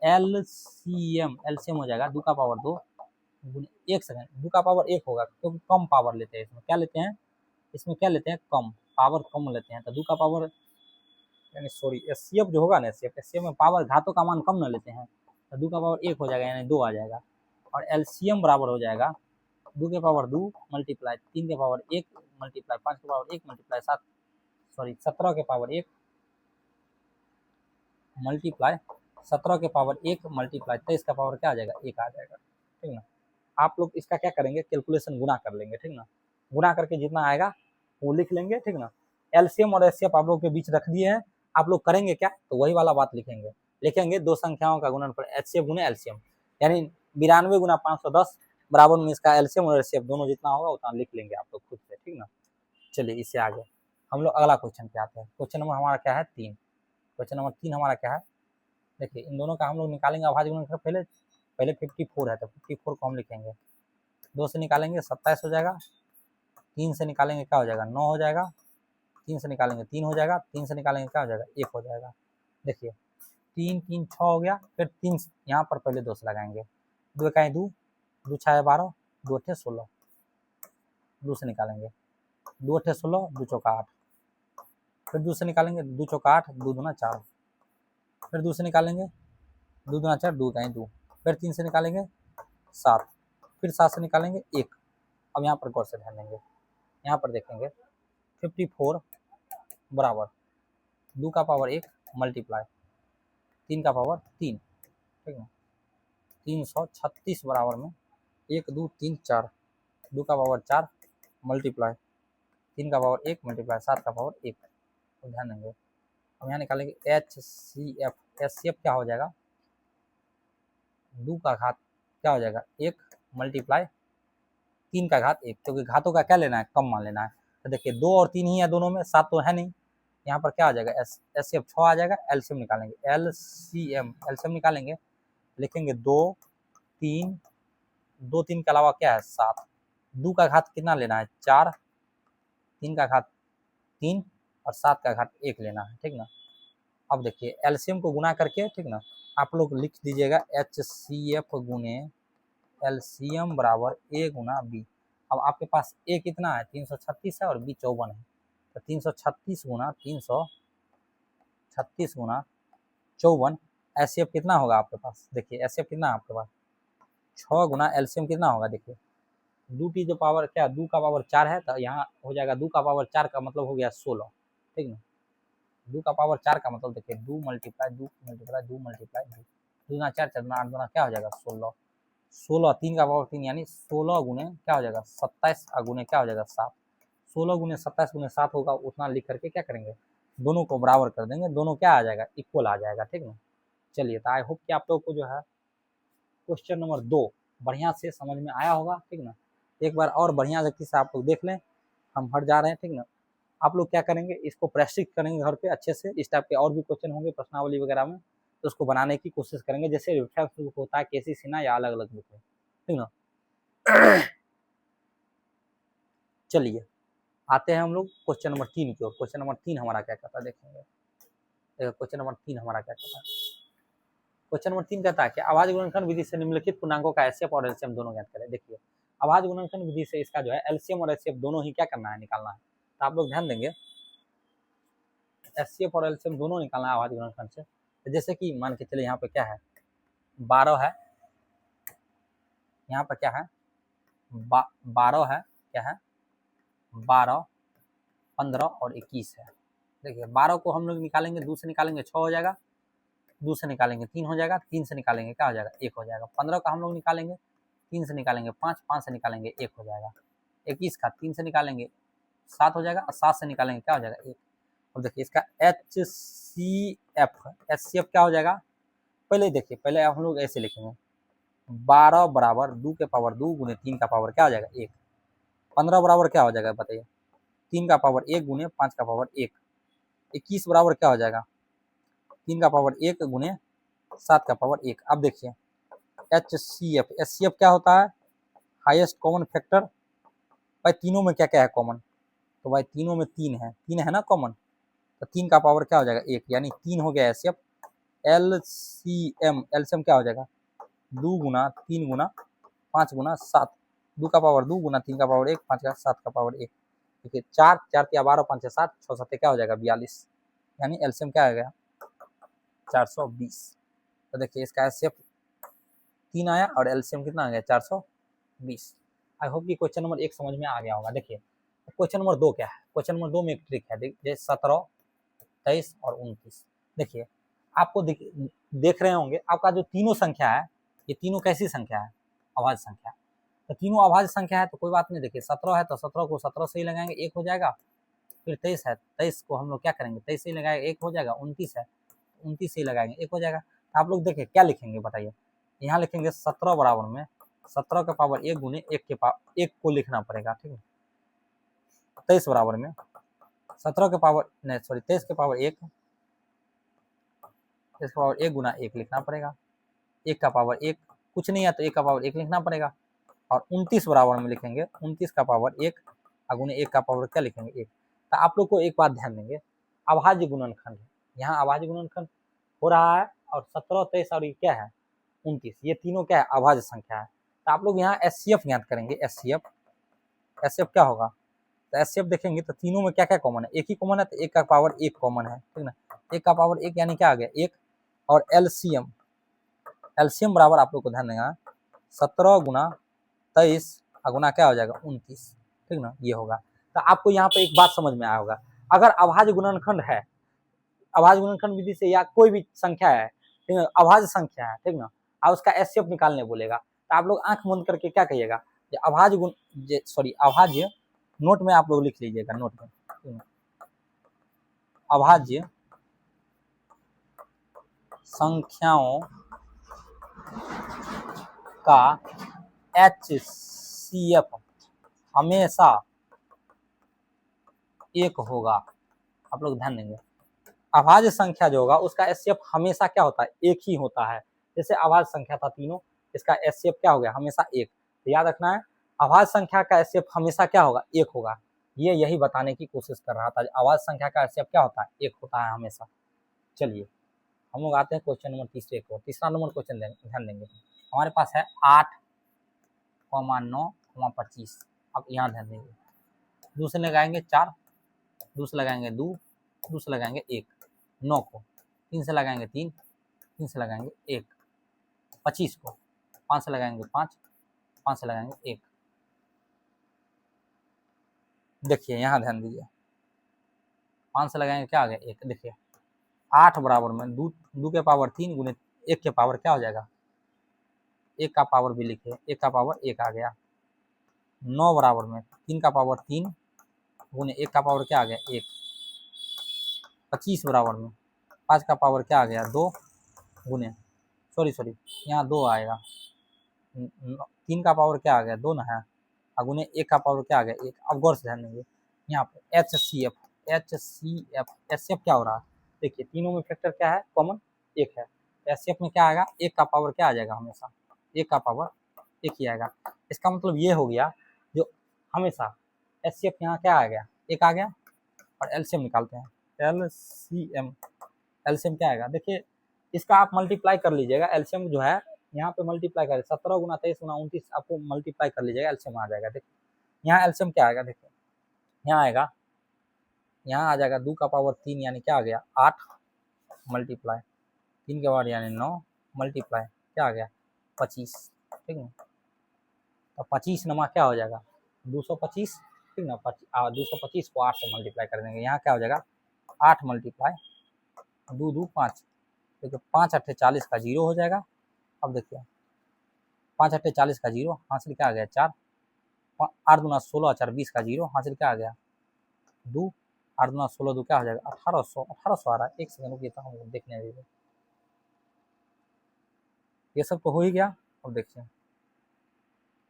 LCM हो जाएगा 2 का पावर 2 1 सेकंड, 2 का पावर 1 होगा क्योंकि कम पावर लेते हैं, इसमें क्या लेते हैं, इसमें क्या लेते हैं कम पावर, कम लेते हैं, तो 2 का पावर यानी सॉरी एचसीएफ जो होगा ना, एचसीएफ में पावर घातों का मान कम न लेते हैं, तो 2 का पावर 1 हो जाएगा यानी 2 आ जाएगा। और एलसीएम बराबर हो जाएगा 2 के पावर 2 मल्टीप्लाई 3 के पावर 1 मल्टीप्लाई 5 के पावर 1 मल्टीप्लाई 17 के पावर 1 मल्टीप्लाई 17 के पावर 1 मल्टीप्लाई 23 का पावर क्या आ जाएगा 1 आ जाएगा, ठीक ना। आप लोग इसका क्या करेंगे कैलकुलेशन गुना कर लेंगे, ठीक ना, गुना करके जितना आएगा वो लिख लेंगे, ठीक ना। एलसीएम और एचसीएफ आप लोग के बीच रख दिए हैं, आप लोग करेंगे क्या तो वही वाला बात लिखेंगे दो संख्याओं का गुणनफल एचसीएफ गुने एलसीएम, यानी 92 गुना 510 बराबर में इसका एलसीएम और एचसीएफ दोनों जितना होगा उतना लिख लेंगे आप लोग खुद से, ठीक ना। चलिए इससे आगे हम लोग अगला क्वेश्चन पे आते हैं। क्वेश्चन नंबर हमारा क्या है 3, क्वेश्चन नंबर 3 हमारा क्या है, देखिए इन दोनों का हम लोग निकालेंगे अभाज्य गुणनफल, पहले 54 है तो 54 को हम लिखेंगे, 2 से निकालेंगे 27 हो जाएगा, 3 से निकालेंगे क्या हो जाएगा 9 हो जाएगा, 3 से निकालेंगे 3 हो जाएगा, 3 से निकालेंगे क्या हो जाएगा 1 हो जाएगा। देखिए 3 3 6 हो गया, फिर 3 यहाँ पर पहले 2 से लगाएंगे, 2 इकाई 2, 2 छाया 12, 2 अट्ठे 16, 2 से निकालेंगे 2 अट्ठे 16, 2 चौका 8, फिर 2 से निकालेंगे 2 चौका 8, 2 दूना 4, फिर 2 से निकालेंगे 2 दूना 4, 2 इकाई 2, फिर 3 से निकालेंगे 7, फिर 7 से निकालेंगे 1। अब यहाँ पर गौर से ध्यान देंगे, यहाँ पर देखेंगे 54 बराबर 2 का पावर 1 मल्टीप्लाई 3 का पावर 3, ठीक है, 336 बराबर में 1 2 3 4, 2 का पावर 4 मल्टीप्लाई 3 का पावर 1 मल्टीप्लाई 7 का पावर 1, तो ध्यान देंगे। अब यहाँ निकालेंगे एचसीएफ क्या हो जाएगा 2 का घात क्या हो जाएगा 1 मल्टीप्लाई 3 का घात 1, क्योंकि घातों का क्या लेना है कम मान लेना है, तो देखिए 2 और 3 ही है दोनों में, 7 तो है नहीं, यहाँ पर क्या आ जाएगा एचसीएफ 6 आ जाएगा, एलसीएम निकालेंगे एलसीएम निकालेंगे, लिखेंगे 2 3 2 3 के अलावा क्या है 7, 2 का घात कितना लेना है 4, 3 का घात 3 और 7 का घात 1 लेना है, ठीक ना। अब देखिए एलसीएम को गुना करके, ठीक ना, आप लोग लिख दीजिएगा एचसीएफ गुने एलसीएम बराबर ए गुना बी। अब आपके पास ए कितना है 336 है और बी 54 है, तो 336 गुना 336 गुना 54, एचसीएफ कितना होगा आपके पास, देखिए एचसीएफ कितना है आपके पास 6 गुना एलसीएम कितना होगा, देखिए 2 की जो पावर क्या 2 का पावर 4 है, तो यहाँ हो जाएगा 2 का पावर 4 का मतलब हो गया 16, ठीक ना। 2 का पावर 4 का मतलब देखिए 2 मल्टीप्लाई 2 मल्टीप्लाई 2 मल्टीप्लाई 2, 2 ना 4 4 ना 8 गुना क्या हो जाएगा 16, 16 3 का पावर 3 यानी 16 गुने क्या हो जाएगा 27 गुने क्या हो जाएगा 7, 16 गुने 27 गुने 7 होगा, उतना लिख करके क्या करेंगे दोनों को बराबर कर देंगे, दोनों क्या आ जाएगा इक्वल आ जाएगा, ठीक ना। चलिए तो आई होप कि आप लोग को जो है क्वेश्चन नंबर 2 बढ़िया से समझ में आया होगा, ठीक ना। एक बार और बढ़िया तरीके से आप लोग देख लें, हम हट जा रहे हैं, ठीक ना। आप लोग क्या करेंगे, इसको प्रैक्टिस करेंगे घर पे अच्छे से। इस टाइप के और भी क्वेश्चन होंगे प्रश्नावली वगैरह में, तो उसको बनाने की कोशिश करेंगे, जैसे रिफ्लेक्स बुक होता है, केसी सिन्हा या अलग अलग बुक है, ठीक ना। चलिए आते हैं हम लोग क्वेश्चन नंबर 3 की ओर। क्वेश्चन नंबर 3 हमारा क्या कहता है देखेंगे। क्वेश्चन नंबर 3 हमारा क्या कहता है। क्वेश्चन नंबर 3 कहता है कि आवाज गुणनखंड विधि से निम्नलिखित पूर्णांकों का एचसीएफ और एलसीएम दोनों ज्ञात करें। देखिए आवाज गुणनखंड विधि से इसका जो है एलसीएम और एचसीएफ दोनों ही क्या करना है, निकालना है। तो आप लोग ध्यान देंगे, एचसीएफ और एलसीएम दोनों निकालना है आवाज गुणनखंड से। तो जैसे कि मान के चले यहाँ पे क्या है, 12 है, यहाँ पर क्या है 12 है, क्या है 12, 15 और 21 है। देखिए 12 को हम लोग निकालेंगे, 2 से निकालेंगे 6 हो जाएगा, 2 से निकालेंगे 3 हो जाएगा, 3 से निकालेंगे क्या हो जाएगा 1 हो जाएगा। 15 का हम लोग निकालेंगे, 3 से निकालेंगे 5, 5 से निकालेंगे 1 हो जाएगा। 21 का 3 से निकालेंगे 7 हो जाएगा, और 7 से निकालेंगे क्या हो जाएगा 1। और देखिए इसका एचसीएफ क्या हो जाएगा, पहले देखिए, पहले हम लोग ऐसे लिखेंगे 12 बराबर 2 के पावर 2 गुने 3 का पावर क्या हो जाएगा 1। 15 बराबर क्या हो जाएगा बताइए, 3 का पावर 1 गुने 5 का पावर 1। 21 बराबर क्या हो जाएगा, 3 का पावर 1 गुने 7 का पावर 1। अब देखिए एचसीएफ क्या होता है, हाईएस्ट कॉमन फैक्टर। भाई तीनों में क्या क्या है कॉमन, तो भाई तीनों में 3 है ना कॉमन, तो 3 का पावर क्या हो जाएगा 1, यानी 3 हो गया एचसीएफ। एलसीएम क्या हो जाएगा 2 गुना 3 गुना 5 गुना 7, 2 का पावर 2 गुना 3 का पावर 1, 5 का 7 का पावर 1। देखिए 4 4 या 12, 5 60, 6 7 क्या हो जाएगा 42, यानी एलसीएम क्या आ गया 420। तो देखिए इसका एचसीएफ 3 आया और एलसीएम कितना आ गया 420। आई होप कि क्वेश्चन नंबर 1 समझ में आ गया होगा। देखिए क्वेश्चन नंबर 2 क्या है, क्वेश्चन नंबर 2 में एक ट्रिक है, जैसे 17, 23 और 29। देखिए आपको देख रहे होंगे, आपका जो तीनों संख्या है, ये तीनों कैसी संख्या है, अभाज्य संख्या। तो तीनों अभाज्य संख्या है तो कोई बात नहीं। देखिए 17 है तो 17 को 17 से ही लगाएंगे 1 हो जाएगा। फिर 23 है, 23 को हम लोग क्या करेंगे 23 से ही लगाएंगे 1 हो जाएगा। 29 है, 29 से ही लगाएंगे 1 हो जाएगा। तो आप लोग देखिए क्या लिखेंगे बताइए, यहाँ लिखेंगे 17 बराबर में 17 का पावर 1 गुने 1 के पावर 1 को लिखना पड़ेगा, ठीक है। 23 बराबर में 17 के पावर नहीं सॉरी 23 के पावर 1, 23 का पावर 1 गुना 1 लिखना पड़ेगा। 1 का पावर 1 कुछ नहीं है तो 1 का पावर 1 लिखना पड़ेगा। और 29 बराबर में लिखेंगे 29 का पावर 1 गुने 1 का पावर क्या लिखेंगे 1। तो आप लोग को एक बात ध्यान देंगे, अभाज्य गुणनखंड है, यहाँ अभाज्य गुणनखंड हो रहा है और 17, 23 और ये क्या है 29, ये तीनों क्या है अभाज्य संख्या है। तो आप लोग यहाँ एचसीएफ ज्ञात करेंगे। एचसीएफ क्या होगा, तो एचसीएफ देखेंगे तो तीनों में क्या क्या कॉमन है, एक ही कॉमन है, तो 1 का पावर 1 कॉमन है, ठीक ना। 1 का पावर 1 यानी क्या आ गया 1। और एलसीएम बराबर आप लोग को ध्यान देगा 17 गुना 23 गुना क्या हो जाएगा 29, ठीक ना, ये होगा। तो आपको यहाँ पे एक बात समझ में आया होगा, अगर अभाज्य गुणनखंड है, अभाज्य गुणनखंड विधि से या कोई भी संख्या है, ठीक है, अभाज्य संख्या है, ठीक ना, आप उसका एचसीएफ निकालने बोलेगा, तो आप लोग आंख बंद करके क्या कहिएगा, अभाज्य अभाज्य, नोट में आप लोग लिख लीजिएगा, नोट में अभाज्य संख्याओं का एचसीएफ हमेशा 1 होगा। आप लोग ध्यान देंगे, अभाज्य संख्या जो होगा उसका एचसीएफ हमेशा क्या होता है 1 ही होता है। जैसे अभाज्य संख्या था तीनों, इसका एचसीएफ क्या हो गया हमेशा 1। तो याद रखना है अभाज्य संख्या का एचसीएफ हमेशा क्या होगा 1 होगा। ये यही बताने की कोशिश कर रहा था, अभाज्य संख्या का एचसीएफ क्या होता है 1 होता है हमेशा। चलिए हम लोग आते हैं क्वेश्चन नंबर तीसरे को। तीसरा नंबर क्वेश्चन ध्यान देंगे, हमारे पास है 8, 9, 25। अब यहाँ ध्यान देंगे, 2 से लगाएंगे 4, 2 से लगाएंगे 2, 2 से लगाएंगे 1, 9 को 3 से लगाएंगे 3, 3 से लगाएंगे 1, 25 को 5 से लगाएंगे 5, 5 से लगाएंगे 1। देखिए यहाँ ध्यान दीजिए, 5 से लगाएंगे क्या आ गया 1। देखिए 8 बराबर में 2 के पावर 3 गुने 1 के पावर क्या हो जाएगा 1 का पावर भी लिखे, 1 का पावर 1 आ गया। 9 बराबर में 3 का पावर 3 गुने 1 का पावर क्या आ गया 1। 25 बराबर में 5 का पावर क्या आ गया 2 गुने सॉरी यहाँ 2 आएगा, 3 का पावर क्या आ गया 2 ना है, अगुने 1 का पावर क्या आ गया 1। अब गौर से ध्यान देंगे यहाँ पे HCF HCF क्या हो रहा है, देखिए तीनों में फैक्टर क्या है कॉमन 1 है। HCF में क्या आएगा 1 का पावर क्या आ जाएगा, हमेशा 1 का पावर 1 ही आएगा। इसका मतलब ये हो गया जो हमेशा HCF यहाँ क्या आ गया 1 आ गया। और एलसीएम निकालते हैं, एलसीएम क्या आएगा, देखिए इसका आप मल्टीप्लाई कर लीजिएगा। एलसीएम जो है यहाँ पे मल्टीप्लाई करें 17 गुना 23 गुना 29 आपको मल्टीप्लाई कर लीजिएगा, एलसीएम आ जाएगा। देखिए यहाँ एलसीएम क्या आएगा, देखिए यहाँ आएगा, यहाँ आ जाएगा 2 का पावर 3 यानी क्या आ गया 8 मल्टीप्लाई 3 के बाद यानी 9 मल्टीप्लाई क्या आ गया 25, ठीक है। तो 25 नमा क्या हो जाएगा 225, ठीक ना। 225 को 8 से मल्टीप्लाई कर देंगे, यहाँ क्या हो जाएगा 8 मल्टीप्लाई 2 2 5, देखिए 5 8 40 का 0 हो जाएगा। अब देखिए 5 8 40 का 0 हासिल क्या आ गया 4, 8 दूना 16 4 20 का 0 हासिल क्या आ गया 2, 8 दूना 16 2 क्या हो जाएगा 1800 आ रहा है। एक सेकंड रुकिए तो हम देखने दीजिए, ये सब तो हो ही गया। अब देखिए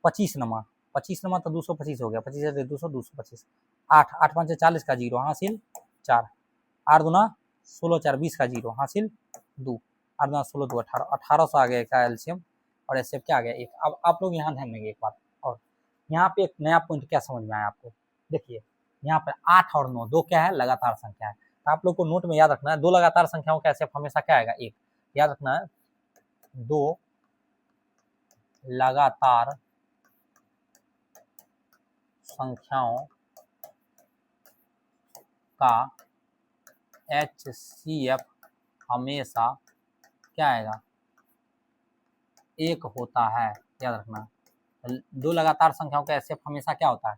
25 नमा तो 225 हो गया, 25 200 225, 8 8 5 40 का 0 हासिल 4, 8 दूना 16 4 20 का 0 हासिल 2, 8 दूना 16 2 18, 1800 आ गया का एलसीएम और एसएफ क्या आ गया 1। अब आप लोग यहाँ ध्यान देंगे एक बात, और यहाँ पे एक नया पॉइंट क्या समझ में आया आपको, देखिए यहाँ पर 8 और 9 दो क्या है लगातार संख्या है। तो आप लोग को नोट में याद रखना है, दो लगातार संख्याओं का एसएफ हमेशा क्या आएगा 1, याद रखना है। दो लगातार संख्याओं का HCF हमेशा क्या आएगा 1 होता है, याद रखना। दो लगातार संख्याओं का HCF हमेशा क्या होता है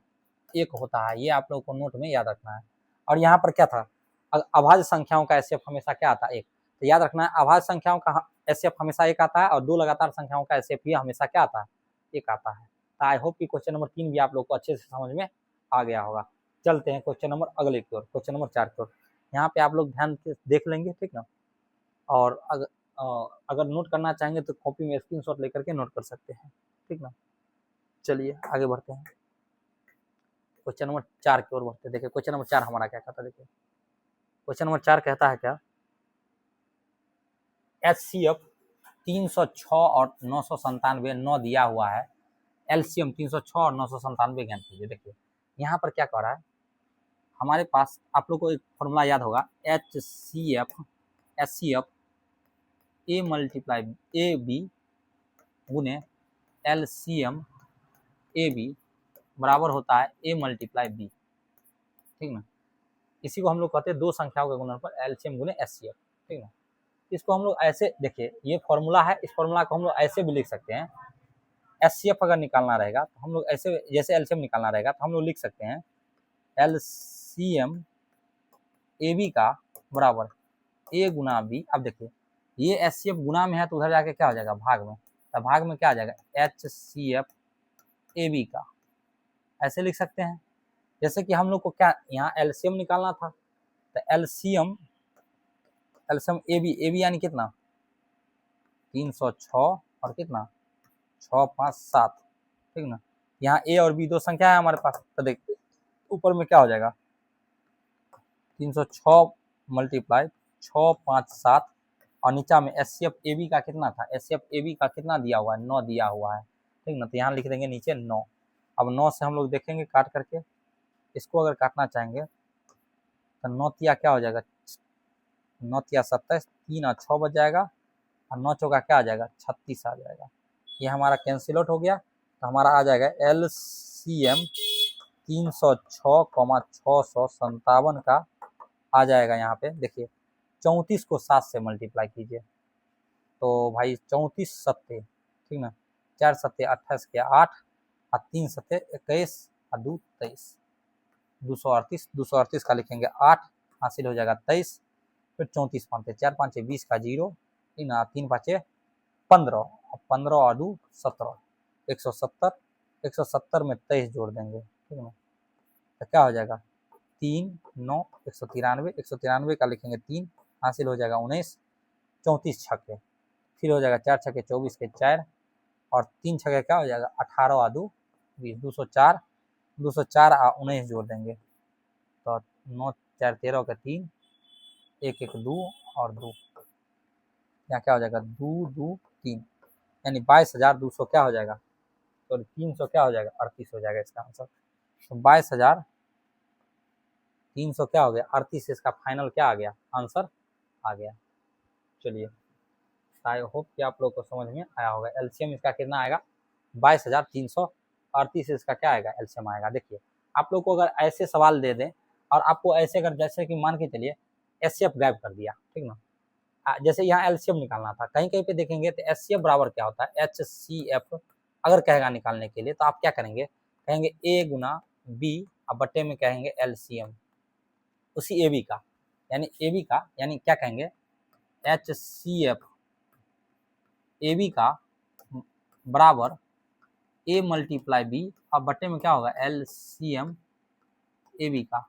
1 होता है, ये आप लोगों को नोट में याद रखना है। और यहाँ पर क्या था अभाज्य संख्याओं का HCF हमेशा क्या आता है 1, तो याद रखना है अभाज्य संख्याओं का HCF हमेशा 1 आता है और दो लगातार संख्याओं का HCF भी हमेशा क्या आता है 1 आता है। तो आई होप कि क्वेश्चन नंबर 3 भी आप लोग को अच्छे से समझ में आ गया होगा। चलते हैं क्वेश्चन नंबर अगले की ओर, क्वेश्चन नंबर 4 की ओर। यहाँ पे आप लोग ध्यान से देख लेंगे, ठीक ना। और अगर नोट करना चाहेंगे तो कॉपी में स्क्रीनशॉट लेकर के नोट कर सकते हैं, ठीक ना। चलिए आगे बढ़ते हैं, क्वेश्चन नंबर 4 की ओर बढ़ते हैं। देखिए क्वेश्चन नंबर 4 हमारा क्या कहता है, देखिए क्वेश्चन नंबर 4 कहता है क्या, HCF 306 और 997 9 दिया हुआ है, एलसीएम 306 और 997 ज्ञात कीजिए। देखिए यहाँ पर क्या कह रहा है, हमारे पास आप लोग को एक फॉर्मूला याद होगा HCF A multiply A B गुने LCM ए बी बराबर होता है ए मल्टीप्लाई बी, ठीक ना। इसी को हम लोग कहते हैं दो संख्याओं के गुणन पर LCM गुने HCF, ठीक ना। इसको हम लोग ऐसे देखिए, ये फॉर्मूला है, इस फॉर्मूला को हम लोग ऐसे भी लिख सकते हैं। HCF अगर निकालना रहेगा तो हम लोग ऐसे, जैसे LCM निकालना रहेगा तो हम लोग लिख सकते हैं LCM AB का बराबर A गुना B। अब देखिए ये HCF गुना में है तो उधर जाके क्या हो जाएगा भाग में, तो भाग में क्या आ जाएगा HCF AB का, ऐसे लिख सकते हैं। जैसे कि हम लोग को क्या यहाँ LCM निकालना था, तो LCM AB यानी कितना 306 और कितना 6 5 7, ठीक ना। यहाँ A और B दो संख्या है हमारे पास, तो देख ऊपर में क्या हो जाएगा 306 मल्टीप्लाई 6 5 7 और नीचा में HCF AB का कितना था, HCF AB का कितना दिया हुआ है 9 दिया हुआ है, ठीक ना। तो यहाँ लिख देंगे नीचे 9। अब 9 से हम लोग देखेंगे काट करके, इसको अगर काटना चाहेंगे तो 9 तिया क्या हो जाएगा 9 तिया 27, 3 और 6 बच जाएगा और 9 चौका क्या आ जाएगा 36 आ जाएगा। ये हमारा कैंसिल आउट हो गया, तो हमारा आ जाएगा LCM 306,657 का आ जाएगा। यहाँ पे देखिए 34 को 7 से मल्टीप्लाई कीजिए, तो भाई 34 सत्ते, ठीक ना, 4 सत्ते 28 के 8 और 3 सत्ते 21 और 2 23, 238, 238 का लिखेंगे 8 हासिल हो जाएगा 23, फिर 34 पाँचे 4 पाँचे 20 का 0, 3 पाँचे 15 और 15 और 2 17, 170, 170 में 23 जोड़ देंगे, ठीक है। तो क्या हो जाएगा 3 9 193, 193 का लिखेंगे 3 हासिल हो जाएगा 19, 34 छक्के, फिर हो जाएगा 4 छक्के 24 के 4, और 3 छक्के क्या हो जाएगा 18 और 2 20 204 204 और 19 जोड़ देंगे तो 9 4 13 का 3 1 1 2 और 2 यहाँ क्या हो जाएगा 2 2 3 यानी 22,200 क्या हो जाएगा तो 300 क्या हो जाएगा 38 हो जाएगा इसका आंसर। तो 22,300 क्या हो गया 38 इसका फाइनल क्या आ गया आंसर आ गया। चलिए आई होप कि आप लोग को समझ में आया होगा। एलसीएम इसका कितना आएगा 22,338 इसका क्या आएगा एलसीएम आएगा। देखिए आप लोग को अगर ऐसे सवाल दे दें और आपको ऐसे अगर जैसे कि मान के चलिए एचसीएफ गायब कर दिया ठीक ना, जैसे यहाँ एलसीएम निकालना था कहीं कहीं पे देखेंगे तो एचसीएफ बराबर क्या होता है एचसीएफ अगर कहेगा निकालने के लिए तो आप क्या करेंगे कहेंगे ए गुना बी और बट्टे में कहेंगे एलसीएम उसी ए बी का यानी क्या कहेंगे एचसीएफ ए बी का बराबर ए मल्टीप्लाई बी और बट्टे में क्या होगा एलसीएम ए बी का।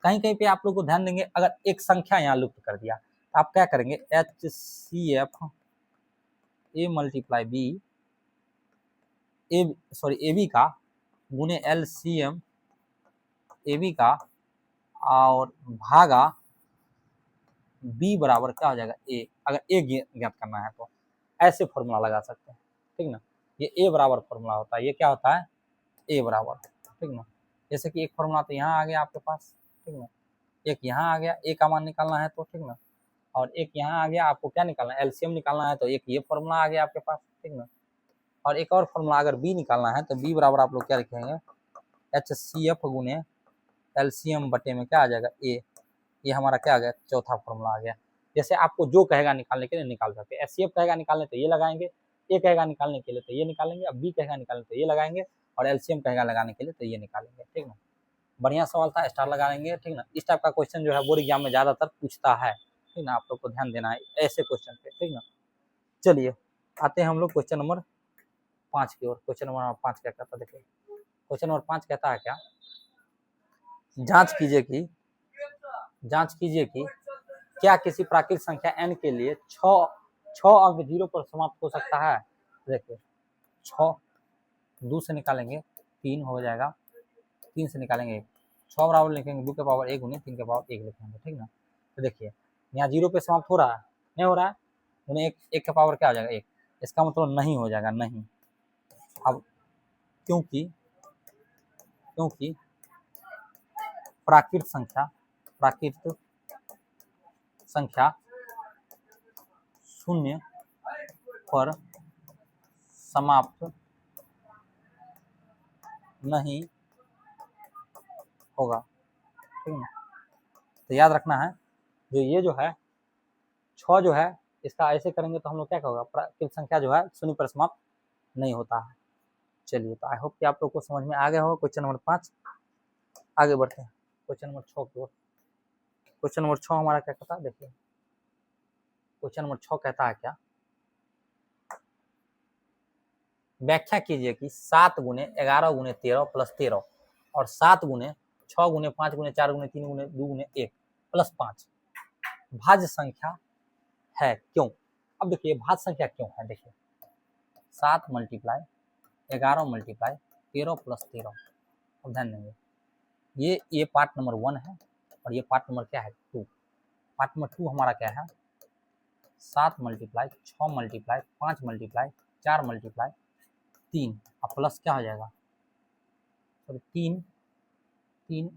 कहीं कहीं पे आप लोग को ध्यान देंगे अगर एक संख्या यहाँ लुप्त कर दिया तो आप क्या करेंगे HCF A multiply B A B का गुने एलसीएम ए बी का और भागा बी बराबर क्या हो जाएगा ए, अगर ए ज्ञात करना है तो ऐसे फॉर्मूला लगा सकते हैं ठीक ना। ये ए बराबर फॉर्मूला होता है, ये क्या होता है ए बराबर ठीक ना। जैसे कि एक फॉर्मूला तो यहाँ आ गया आपके पास ठीक ना, एक यहाँ आ गया ए का मान निकालना है तो ठीक ना, और एक यहाँ आ गया आपको क्या निकालना है एलसीएम निकालना है तो एक ये फॉर्मूला आ गया आपके पास ठीक ना। और एक और फॉर्मूला अगर बी निकालना है तो बी बराबर आप लोग क्या लिखेंगे एचसीएफ गुने एलसीएम बटे में क्या आ जाएगा ए, ये हमारा क्या आ गया चौथा फॉर्मूला आ गया। जैसे आपको जो कहेगा निकालने के लिए निकाल सकते हैं, एचसीएफ कहेगा निकालने तो ये लगाएंगे, ए कहेगा निकालने के लिए तो ये निकालेंगे, अब बी कहेगा निकालने तो ये लगाएंगे और एलसीएम कहेगा लगाने के लिए तो ये निकालेंगे ठीक ना। बढ़िया सवाल था, स्टार लगा लेंगे ठीक ना। इस टाइप का क्वेश्चन जो है बोर्ड एग्जाम में ज्यादातर पूछता है ठीक ना, आप लोग को ध्यान देना है ऐसे क्वेश्चन पे ठीक ना। चलिए आते हैं हम लोग क्वेश्चन नंबर 5 की ओर। क्वेश्चन नंबर 5 क्या कहता है देखिए, क्वेश्चन नंबर 5 कहता है क्या, जांच कीजिए कि क्या किसी प्राकृतिक संख्या n के लिए 6 अंक 0 पर समाप्त हो सकता है। देखिए 6 2 से निकालेंगे 3 हो जाएगा, 3 से निकालेंगे 1, 6 बराबर लिखेंगे 2 के पावर 1 गुने 3 के पावर 1 लिखेंगे ठीक ना। तो देखिए यहाँ 0 पे समाप्त हो रहा है नहीं हो रहा है, उन्हें 1 के पावर क्या हो जाएगा 1, इसका मतलब नहीं हो जाएगा नहीं। अब क्योंकि प्राकृतिक संख्या 0 पर समाप्त नहीं होगा ठीक है। तो याद रखना है जो ये जो है 6 जो है इसका ऐसे करेंगे तो हम लोग क्या होगा प्राकृतिक संख्या जो है 0 पर समाप्त नहीं होता है। चलिए तो आई होप कि आप लोग को समझ में आ गया होगा क्वेश्चन नंबर 5। आगे बढ़ते हैं क्वेश्चन नंबर 6 की ओर। क्वेश्चन नंबर 6 हमारा क्या कहता है देखिए, क्वेश्चन नंबर 6 कहता है क्या, व्याख्या कीजिए कि 7 गुने 11 गुने 13 प्लस 13 और 7 गुने 6 गुने 5 गुने 4 गुने 3 गुने 2 गुने 1 प्लस 5 भाज्य संख्या है क्यों। अब देखिए भाज्य संख्या क्यों है, देखिए 7 मल्टीप्लाई 11 मल्टीप्लाई 13 प्लस 13। अब ध्यान देंगे ये पार्ट नंबर 1 है और ये पार्ट नंबर क्या है 2। पार्ट नंबर 2 हमारा क्या है 7 मल्टीप्लाई 6 मल्टीप्लाई 5 मल्टीप्लाई 4 मल्टीप्लाई 3 और प्लस क्या हो जाएगा सॉरी 3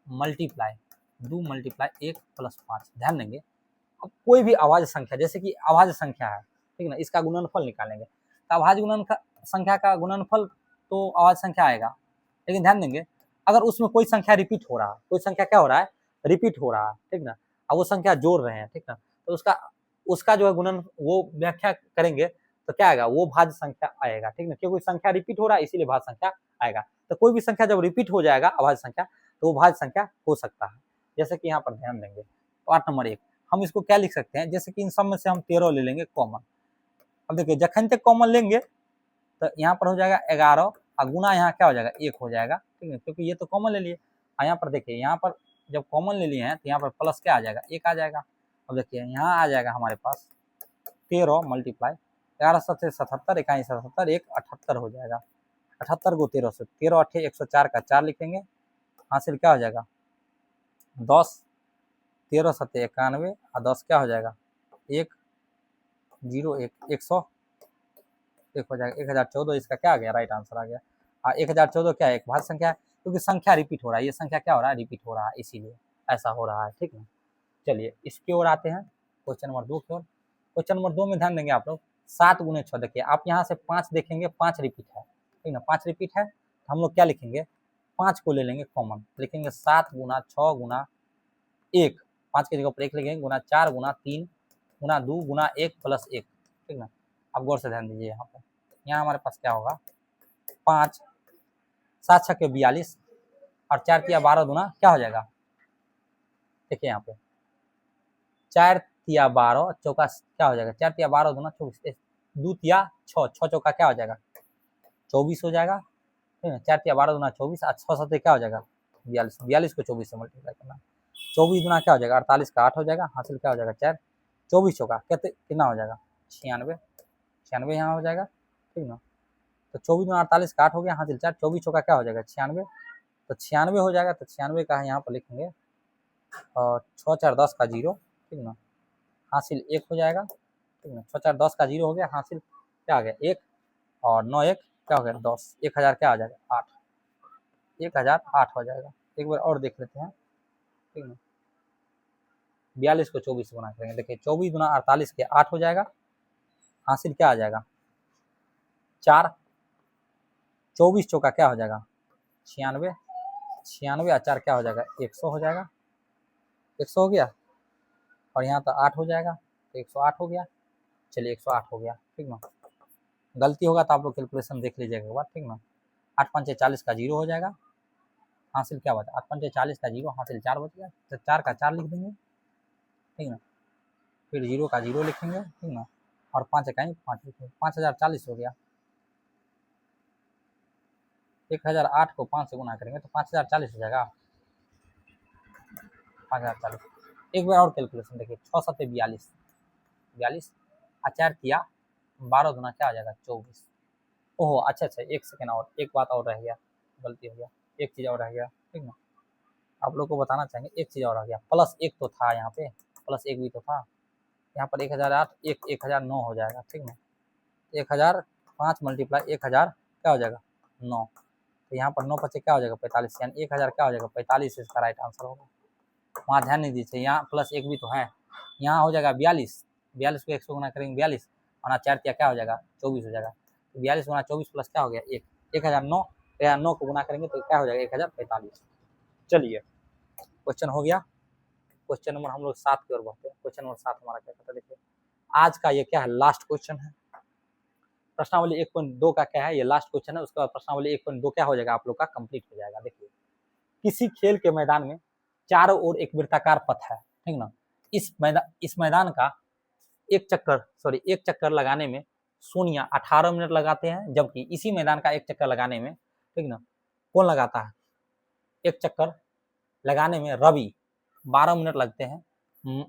मल्टीप्लाई 2 मल्टीप्लाई 1 प्लस 5। ध्यान देंगे अब कोई भी अभाज्य संख्या जैसे कि अभाज्य संख्या है ठीक ना, इसका गुणनफल निकालेंगे तो अभाज्य संख्या का गुणनफल तो अभाज्य संख्या आएगा, लेकिन ध्यान देंगे अगर उसमें कोई संख्या रिपीट हो रहा है, कोई संख्या क्या हो रहा है रिपीट हो रहा है ठीक ना, अब वो संख्या जोड़ रहे हैं ठीक ना, तो उसका जो है गुणन वो व्याख्या करेंगे तो क्या आएगा वो भाज्य संख्या आएगा ठीक ना, क्योंकि संख्या रिपीट हो रहा है इसीलिए भाज्य संख्या आएगा। तो कोई भी संख्या जब रिपीट हो जाएगा अभाज्य संख्या तो वो भाज्य संख्या हो सकता है। जैसे कि यहाँ पर ध्यान देंगे पार्ट नंबर 1 हम इसको क्या लिख सकते हैं, जैसे कि इन सब में से हम 13 ले लेंगे कॉमन। अब देखिए जखन तक कॉमन लेंगे तो यहाँ पर हो जाएगा 11 और गुना यहाँ क्या हो जाएगा 1 हो जाएगा ठीक है, क्योंकि ये तो कॉमन ले लिए। यहाँ पर देखिए यहाँ पर जब कॉमन ले लिए हैं तो यहाँ पर प्लस क्या आ जाएगा 1 आ जाएगा। अब देखिए यहाँ आ जाएगा हमारे पास 13 मल्टीप्लाई 11 7 77, इकाई 77, 1 78 हो जाएगा। 78 को 13 से, 13 8 104 का 4 लिखेंगे, हासिल क्या हो जाएगा 10, 13 7 91 और 10 क्या हो जाएगा 1 0 1 101 हो जाएगा। 1014 इसका क्या आ गया, राइट आंसर आ गया। 1014 क्या है, एक भाज्य संख्या है, क्योंकि संख्या रिपीट हो रहा है, ये संख्या क्या हो रहा है, रिपीट हो रहा है, इसीलिए ऐसा हो रहा है, ठीक है। चलिए इसकी ओर आते हैं, क्वेश्चन नंबर 2 की ओर। क्वेश्चन नंबर 2 में ध्यान देंगे आप लोग, 7 गुने 6, देखिए आप यहाँ से 5 देखेंगे, 5 रिपीट है, ठीक ना, 5 रिपीट है, तो हम लोग क्या लिखेंगे, 5 को ले लेंगे कॉमन, लिखेंगे 7 गुना 6 गुना 1, 5 की जगह पर 1 लिखेंगे, गुना 4 गुना 3 गुना 2 गुना 1 प्लस 1, ठीक ना। आप गौर से ध्यान दीजिए, यहाँ पर यहाँ हमारे पास क्या होगा 5, 7 6 42 और 4 तिया 12 दूना क्या हो जाएगा, देखिए यहाँ पे 4 तिया 12 चौका क्या हो जाएगा, 4 तिया 12 दूना 24, 2 तिया 6, 6 चौका क्या हो जाएगा 24 हो जाएगा, ठीक है। 4 तिया 12 दूना 24 और 6 7 क्या हो जाएगा 42, 42 को 24 से मल्टीप्लाई करना, 24 गुना क्या हो जाएगा 48 का 8 हो जाएगा, हासिल क्या हो जाएगा 4, 24 चौका कितना हो जाएगा 96, 96 यहाँ हो जाएगा, ठीक ना। तो 24 गुना 48 का 8 हो गया, हासिल 4, 24 चौका क्या हो जाएगा 96, तो 96 हो जाएगा। तो 96 का है यहाँ पर लिखेंगे और 6 4 10 का 0, ठीक ना, हासिल 1 हो जाएगा, ठीक ना। 6 4 10 का 0 हो गया, हासिल क्या आ गया 1 और 9 1 क्या हो गया 10, 1000 क्या आ जाएगा 8, 1008 हो जाएगा। एक बार और देख लेते हैं, ठीक ना। 42 को 24 से गुना करेंगे, देखिए 24 गुना 48 के 8 हो जाएगा, हासिल क्या आ जाएगा 4, 24 चौका क्या हो जाएगा 96, 96 और 4 क्या हो जाएगा 100 हो जाएगा, 100 हो गया, और यहाँ तो 8 हो जाएगा, तो 108 हो गया। चलिए 108 हो गया, ठीक ना। गलती होगा तो आप लोग कैलकुलेशन देख लीजिएगा एक बार, ठीक ना। 8 5 40 का 0 हो जाएगा, हासिल क्या बचा 8 5 40 का 0, हासिल 4 बच गया, तो 4 का 4 लिख देंगे, ठीक ना। फिर 0 का 0 लिखेंगे, ठीक ना, और 5 इकाई 5 लिखेंगे, 5040 हो गया। 1008 को 5 से गुना करेंगे तो 5040 हो जाएगा, 5040। एक बार और कैलकुलेशन देखिए, 6 7 42, 42 4 किया 12 गुना क्या हो जाएगा 24। ओहो अच्छा, एक सेकेंड और, एक बात और रह गया, गलती हो गया, एक चीज़ और रह गया, ठीक ना। आप लोग को बताना चाहेंगे, एक चीज़ और रह गया, प्लस 1 तो था यहाँ पे, प्लस 1 भी तो था यहाँ पर, 1008 1009 हो जाएगा, ठीक ना। 1005 मल्टीप्लाई 1000 क्या हो जाएगा 9, तो यहाँ पर 9 पचे क्या हो जाएगा 45, यानी 1000 क्या हो जाएगा 45, इसका राइट आंसर होगा। वहाँ ध्यान नहीं दीजिए, यहाँ प्लस 1 भी तो है, यहाँ हो जाएगा 42, 42 को 100 गुना करेंगे 42, और 4 क्या हो जाएगा 24 हो जाएगा, तो 42 गुना 24 प्लस क्या हो गया 1, 1009, 1009 को गुना करेंगे तो क्या हो जाएगा 1045। चलिए क्वेश्चन हो गया। क्वेश्चन नंबर हम लोग 7 की ओर बढ़ते हैं। क्वेश्चन नंबर 7 हमारा क्या कहता है, देखिए आज का ये क्या है, लास्ट क्वेश्चन है। प्रश्नावली 1.2 का क्या है, ये लास्ट क्वेश्चन है, उसके बाद प्रश्नावली 1.2 क्या हो जाएगा आप लोग का कंप्लीट हो जाएगा। देखिए किसी खेल के मैदान में चारों ओर एक वृत्ताकार पथ है, ठीक ना। इस मैदान का एक चक्कर लगाने में सोनिया 18 मिनट लगाते हैं, जबकि इसी मैदान का एक चक्कर लगाने में, ठीक ना, कौन लगाता है, एक चक्कर लगाने में रवि 12 मिनट लगते हैं।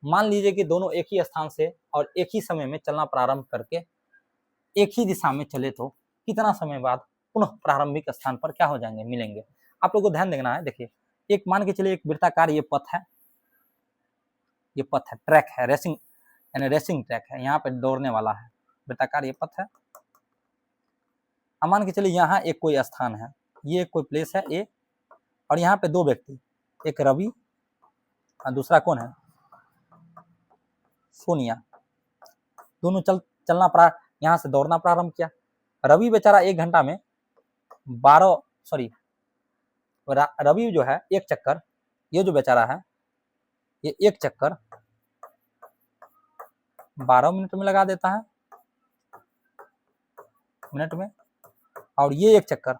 मान लीजिए कि दोनों एक ही स्थान से और एक ही समय में चलना प्रारंभ करके एक ही दिशा में चले तो कितना समय बाद पुनः प्रारंभिक स्थान पर क्या हो जाएंगे, मिलेंगे। आप लोगों को ध्यान देना है, देखिए एक मान के चलिए एक वृत्ताकार ये पथ है, ये पथ है, ट्रैक है, रेसिंग यानी रेसिंग ट्रैक है, यहाँ पे दौड़ने वाला है, वृत्ताकार ये पथ है। अब मान के चलिए यहाँ एक कोई स्थान है, ये कोई प्लेस है ए, और यहाँ पे दो व्यक्ति, एक रवि और दूसरा कौन है सोनिया, दोनों चलना यहाँ से दौड़ना प्रारंभ किया। रवि बेचारा 1 घंटा में रवि जो है एक चक्कर, ये जो बेचारा है ये एक चक्कर 12 मिनट में लगा देता है, मिनट में, और ये एक चक्कर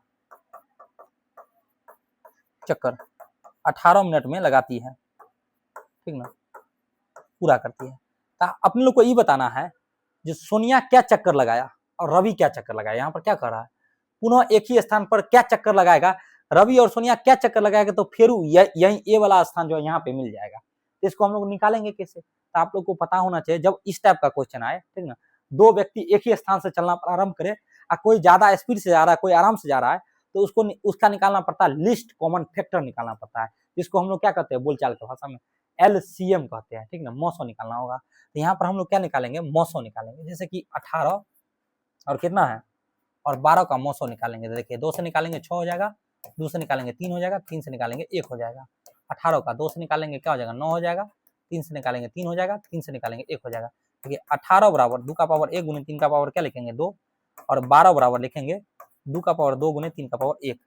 18 मिनट में लगाती है, ठीक ना, पूरा करती है। तो अपने लोग को ये बताना है जो सोनिया क्या चक्कर लगाया और रवि क्या चक्कर लगाया। यहाँ पर क्या कर रहा है, पुनः एक ही स्थान पर क्या चक्कर लगाएगा, रवि और सोनिया क्या चक्कर लगाएगा, तो फिर यही ए वाला स्थान जो है यहाँ पे मिल जाएगा। तो इसको हम लोग निकालेंगे कैसे, तो आप लोग को पता होना चाहिए, जब इस टाइप का क्वेश्चन आए, ठीक ना, दो व्यक्ति एक ही स्थान से चलना प्रारंभ करे और कोई ज्यादा स्पीड से जा रहा है, कोई आराम से जा रहा है, तो उसका निकालना पड़ता है, लिस्ट कॉमन फैक्टर निकालना पड़ता है, जिसको हम लोग क्या कहते हैं बोलचाल की भाषा में LCM कहते हैं, ठीक ना। मौसो निकालना होगा, तो यहाँ पर हम लोग क्या निकालेंगे, मौसो निकालेंगे। जैसे कि 18 और कितना है और 12 का मौसो निकालेंगे। तो देखिए 2 से निकालेंगे 6 हो जाएगा, 2 से निकालेंगे 3 हो जाएगा, 3 से निकालेंगे 1 हो जाएगा। 18 का 2 से निकालेंगे क्या हो जाएगा, 9 हो जाएगा, 3 से निकालेंगे 3 हो जाएगा, 3 से निकालेंगे 1 हो जाएगा। देखिए 18 बराबर 2 का पावर 1 गुने 3 का पावर क्या लिखेंगे 2, और 12 बराबर लिखेंगे 2 का पावर 2 गुने 3 का पावर 1।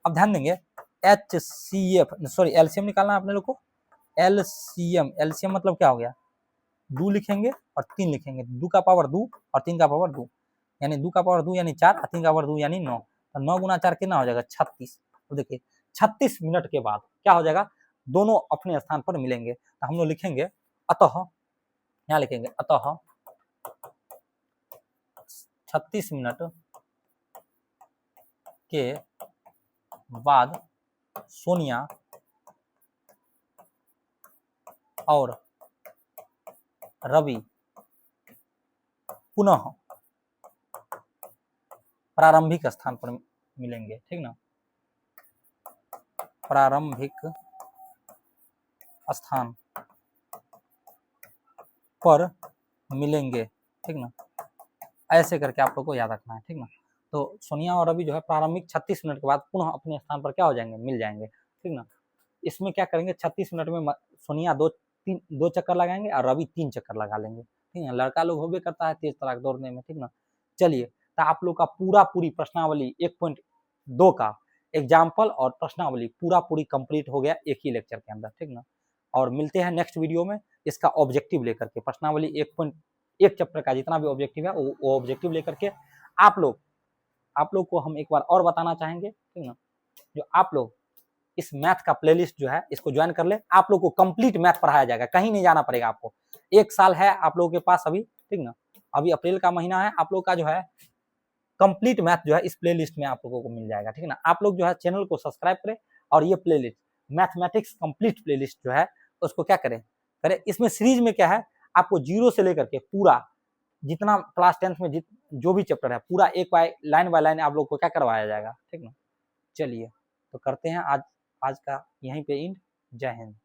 अब ध्यान देंगे LCM निकालना है अपने लोग को। LCM मतलब क्या हो गया, 2 लिखेंगे और 3 लिखेंगे, 2 का पावर 2 और 3 का पावर 2, यानी 2 का पावर 2 यानी 4 और 3 का पावर 2 यानी 9। तो 9 गुना 4 कितना हो जाएगा 36। तो देखिए 36 मिनट के बाद क्या हो जाएगा, दोनों अपने स्थान पर मिलेंगे। तो हम लोग लिखेंगे अतः, यहाँ लिखेंगे अतः 36 मिनट के बाद सोनिया और रवि पुनः प्रारंभिक स्थान पर मिलेंगे, ठीक ना, प्रारंभिक स्थान पर मिलेंगे, ठीक ना। ऐसे करके आप लोग को याद रखना है, ठीक ना। तो सोनिया और रवि जो है प्रारंभिक 36 मिनट के बाद पुनः अपने स्थान पर क्या हो जाएंगे, मिल जाएंगे, ठीक ना। इसमें क्या करेंगे, 36 मिनट में सोनिया दो चक्कर लगाएंगे और रवि 3 चक्कर लगा लेंगे, ठीक है। लड़का लोग होबे करता है तेज तराक दौड़ने में, ठीक ना। चलिए, तो आप लोग का पूरी प्रश्नावली 1.2 का एग्जाम्पल और प्रश्नावली पूरी कंप्लीट हो गया एक ही लेक्चर के अंदर, ठीक ना। और मिलते हैं नेक्स्ट वीडियो में इसका ऑब्जेक्टिव लेकर के, प्रश्नावली 1.1 चैप्टर का जितना भी ऑब्जेक्टिव है वो ऑब्जेक्टिव लेकर के आप लोग को हम एक बार और बताना चाहेंगे, ठीक ना। जो आप लोग इस मैथ का प्लेलिस्ट जो है इसको ज्वाइन कर ले, आप लोग को कंप्लीट मैथ पढ़ाया जाएगा, कहीं नहीं जाना पड़ेगा आपको। 1 साल है आप लोगों के पास अभी, ठीक ना। अभी अप्रैल का महीना है, आप लोग का जो है कंप्लीट मैथ जो है इस प्लेलिस्ट में आप लोगों को मिल जाएगा, ठीक है ना। आप लोग जो है चैनल को सब्सक्राइब करें और ये प्लेलिस्ट मैथमेटिक्स कंप्लीट प्लेलिस्ट जो है उसको क्या करें। इसमें सीरीज में क्या है, आपको 0 से लेकर के पूरा जितना क्लास 10th में जो भी चैप्टर है पूरा एक बाय लाइन आप लोग को क्या करवाया जाएगा, ठीक ना। चलिए, तो करते हैं आज का यहीं पे एंड। जय हिंद।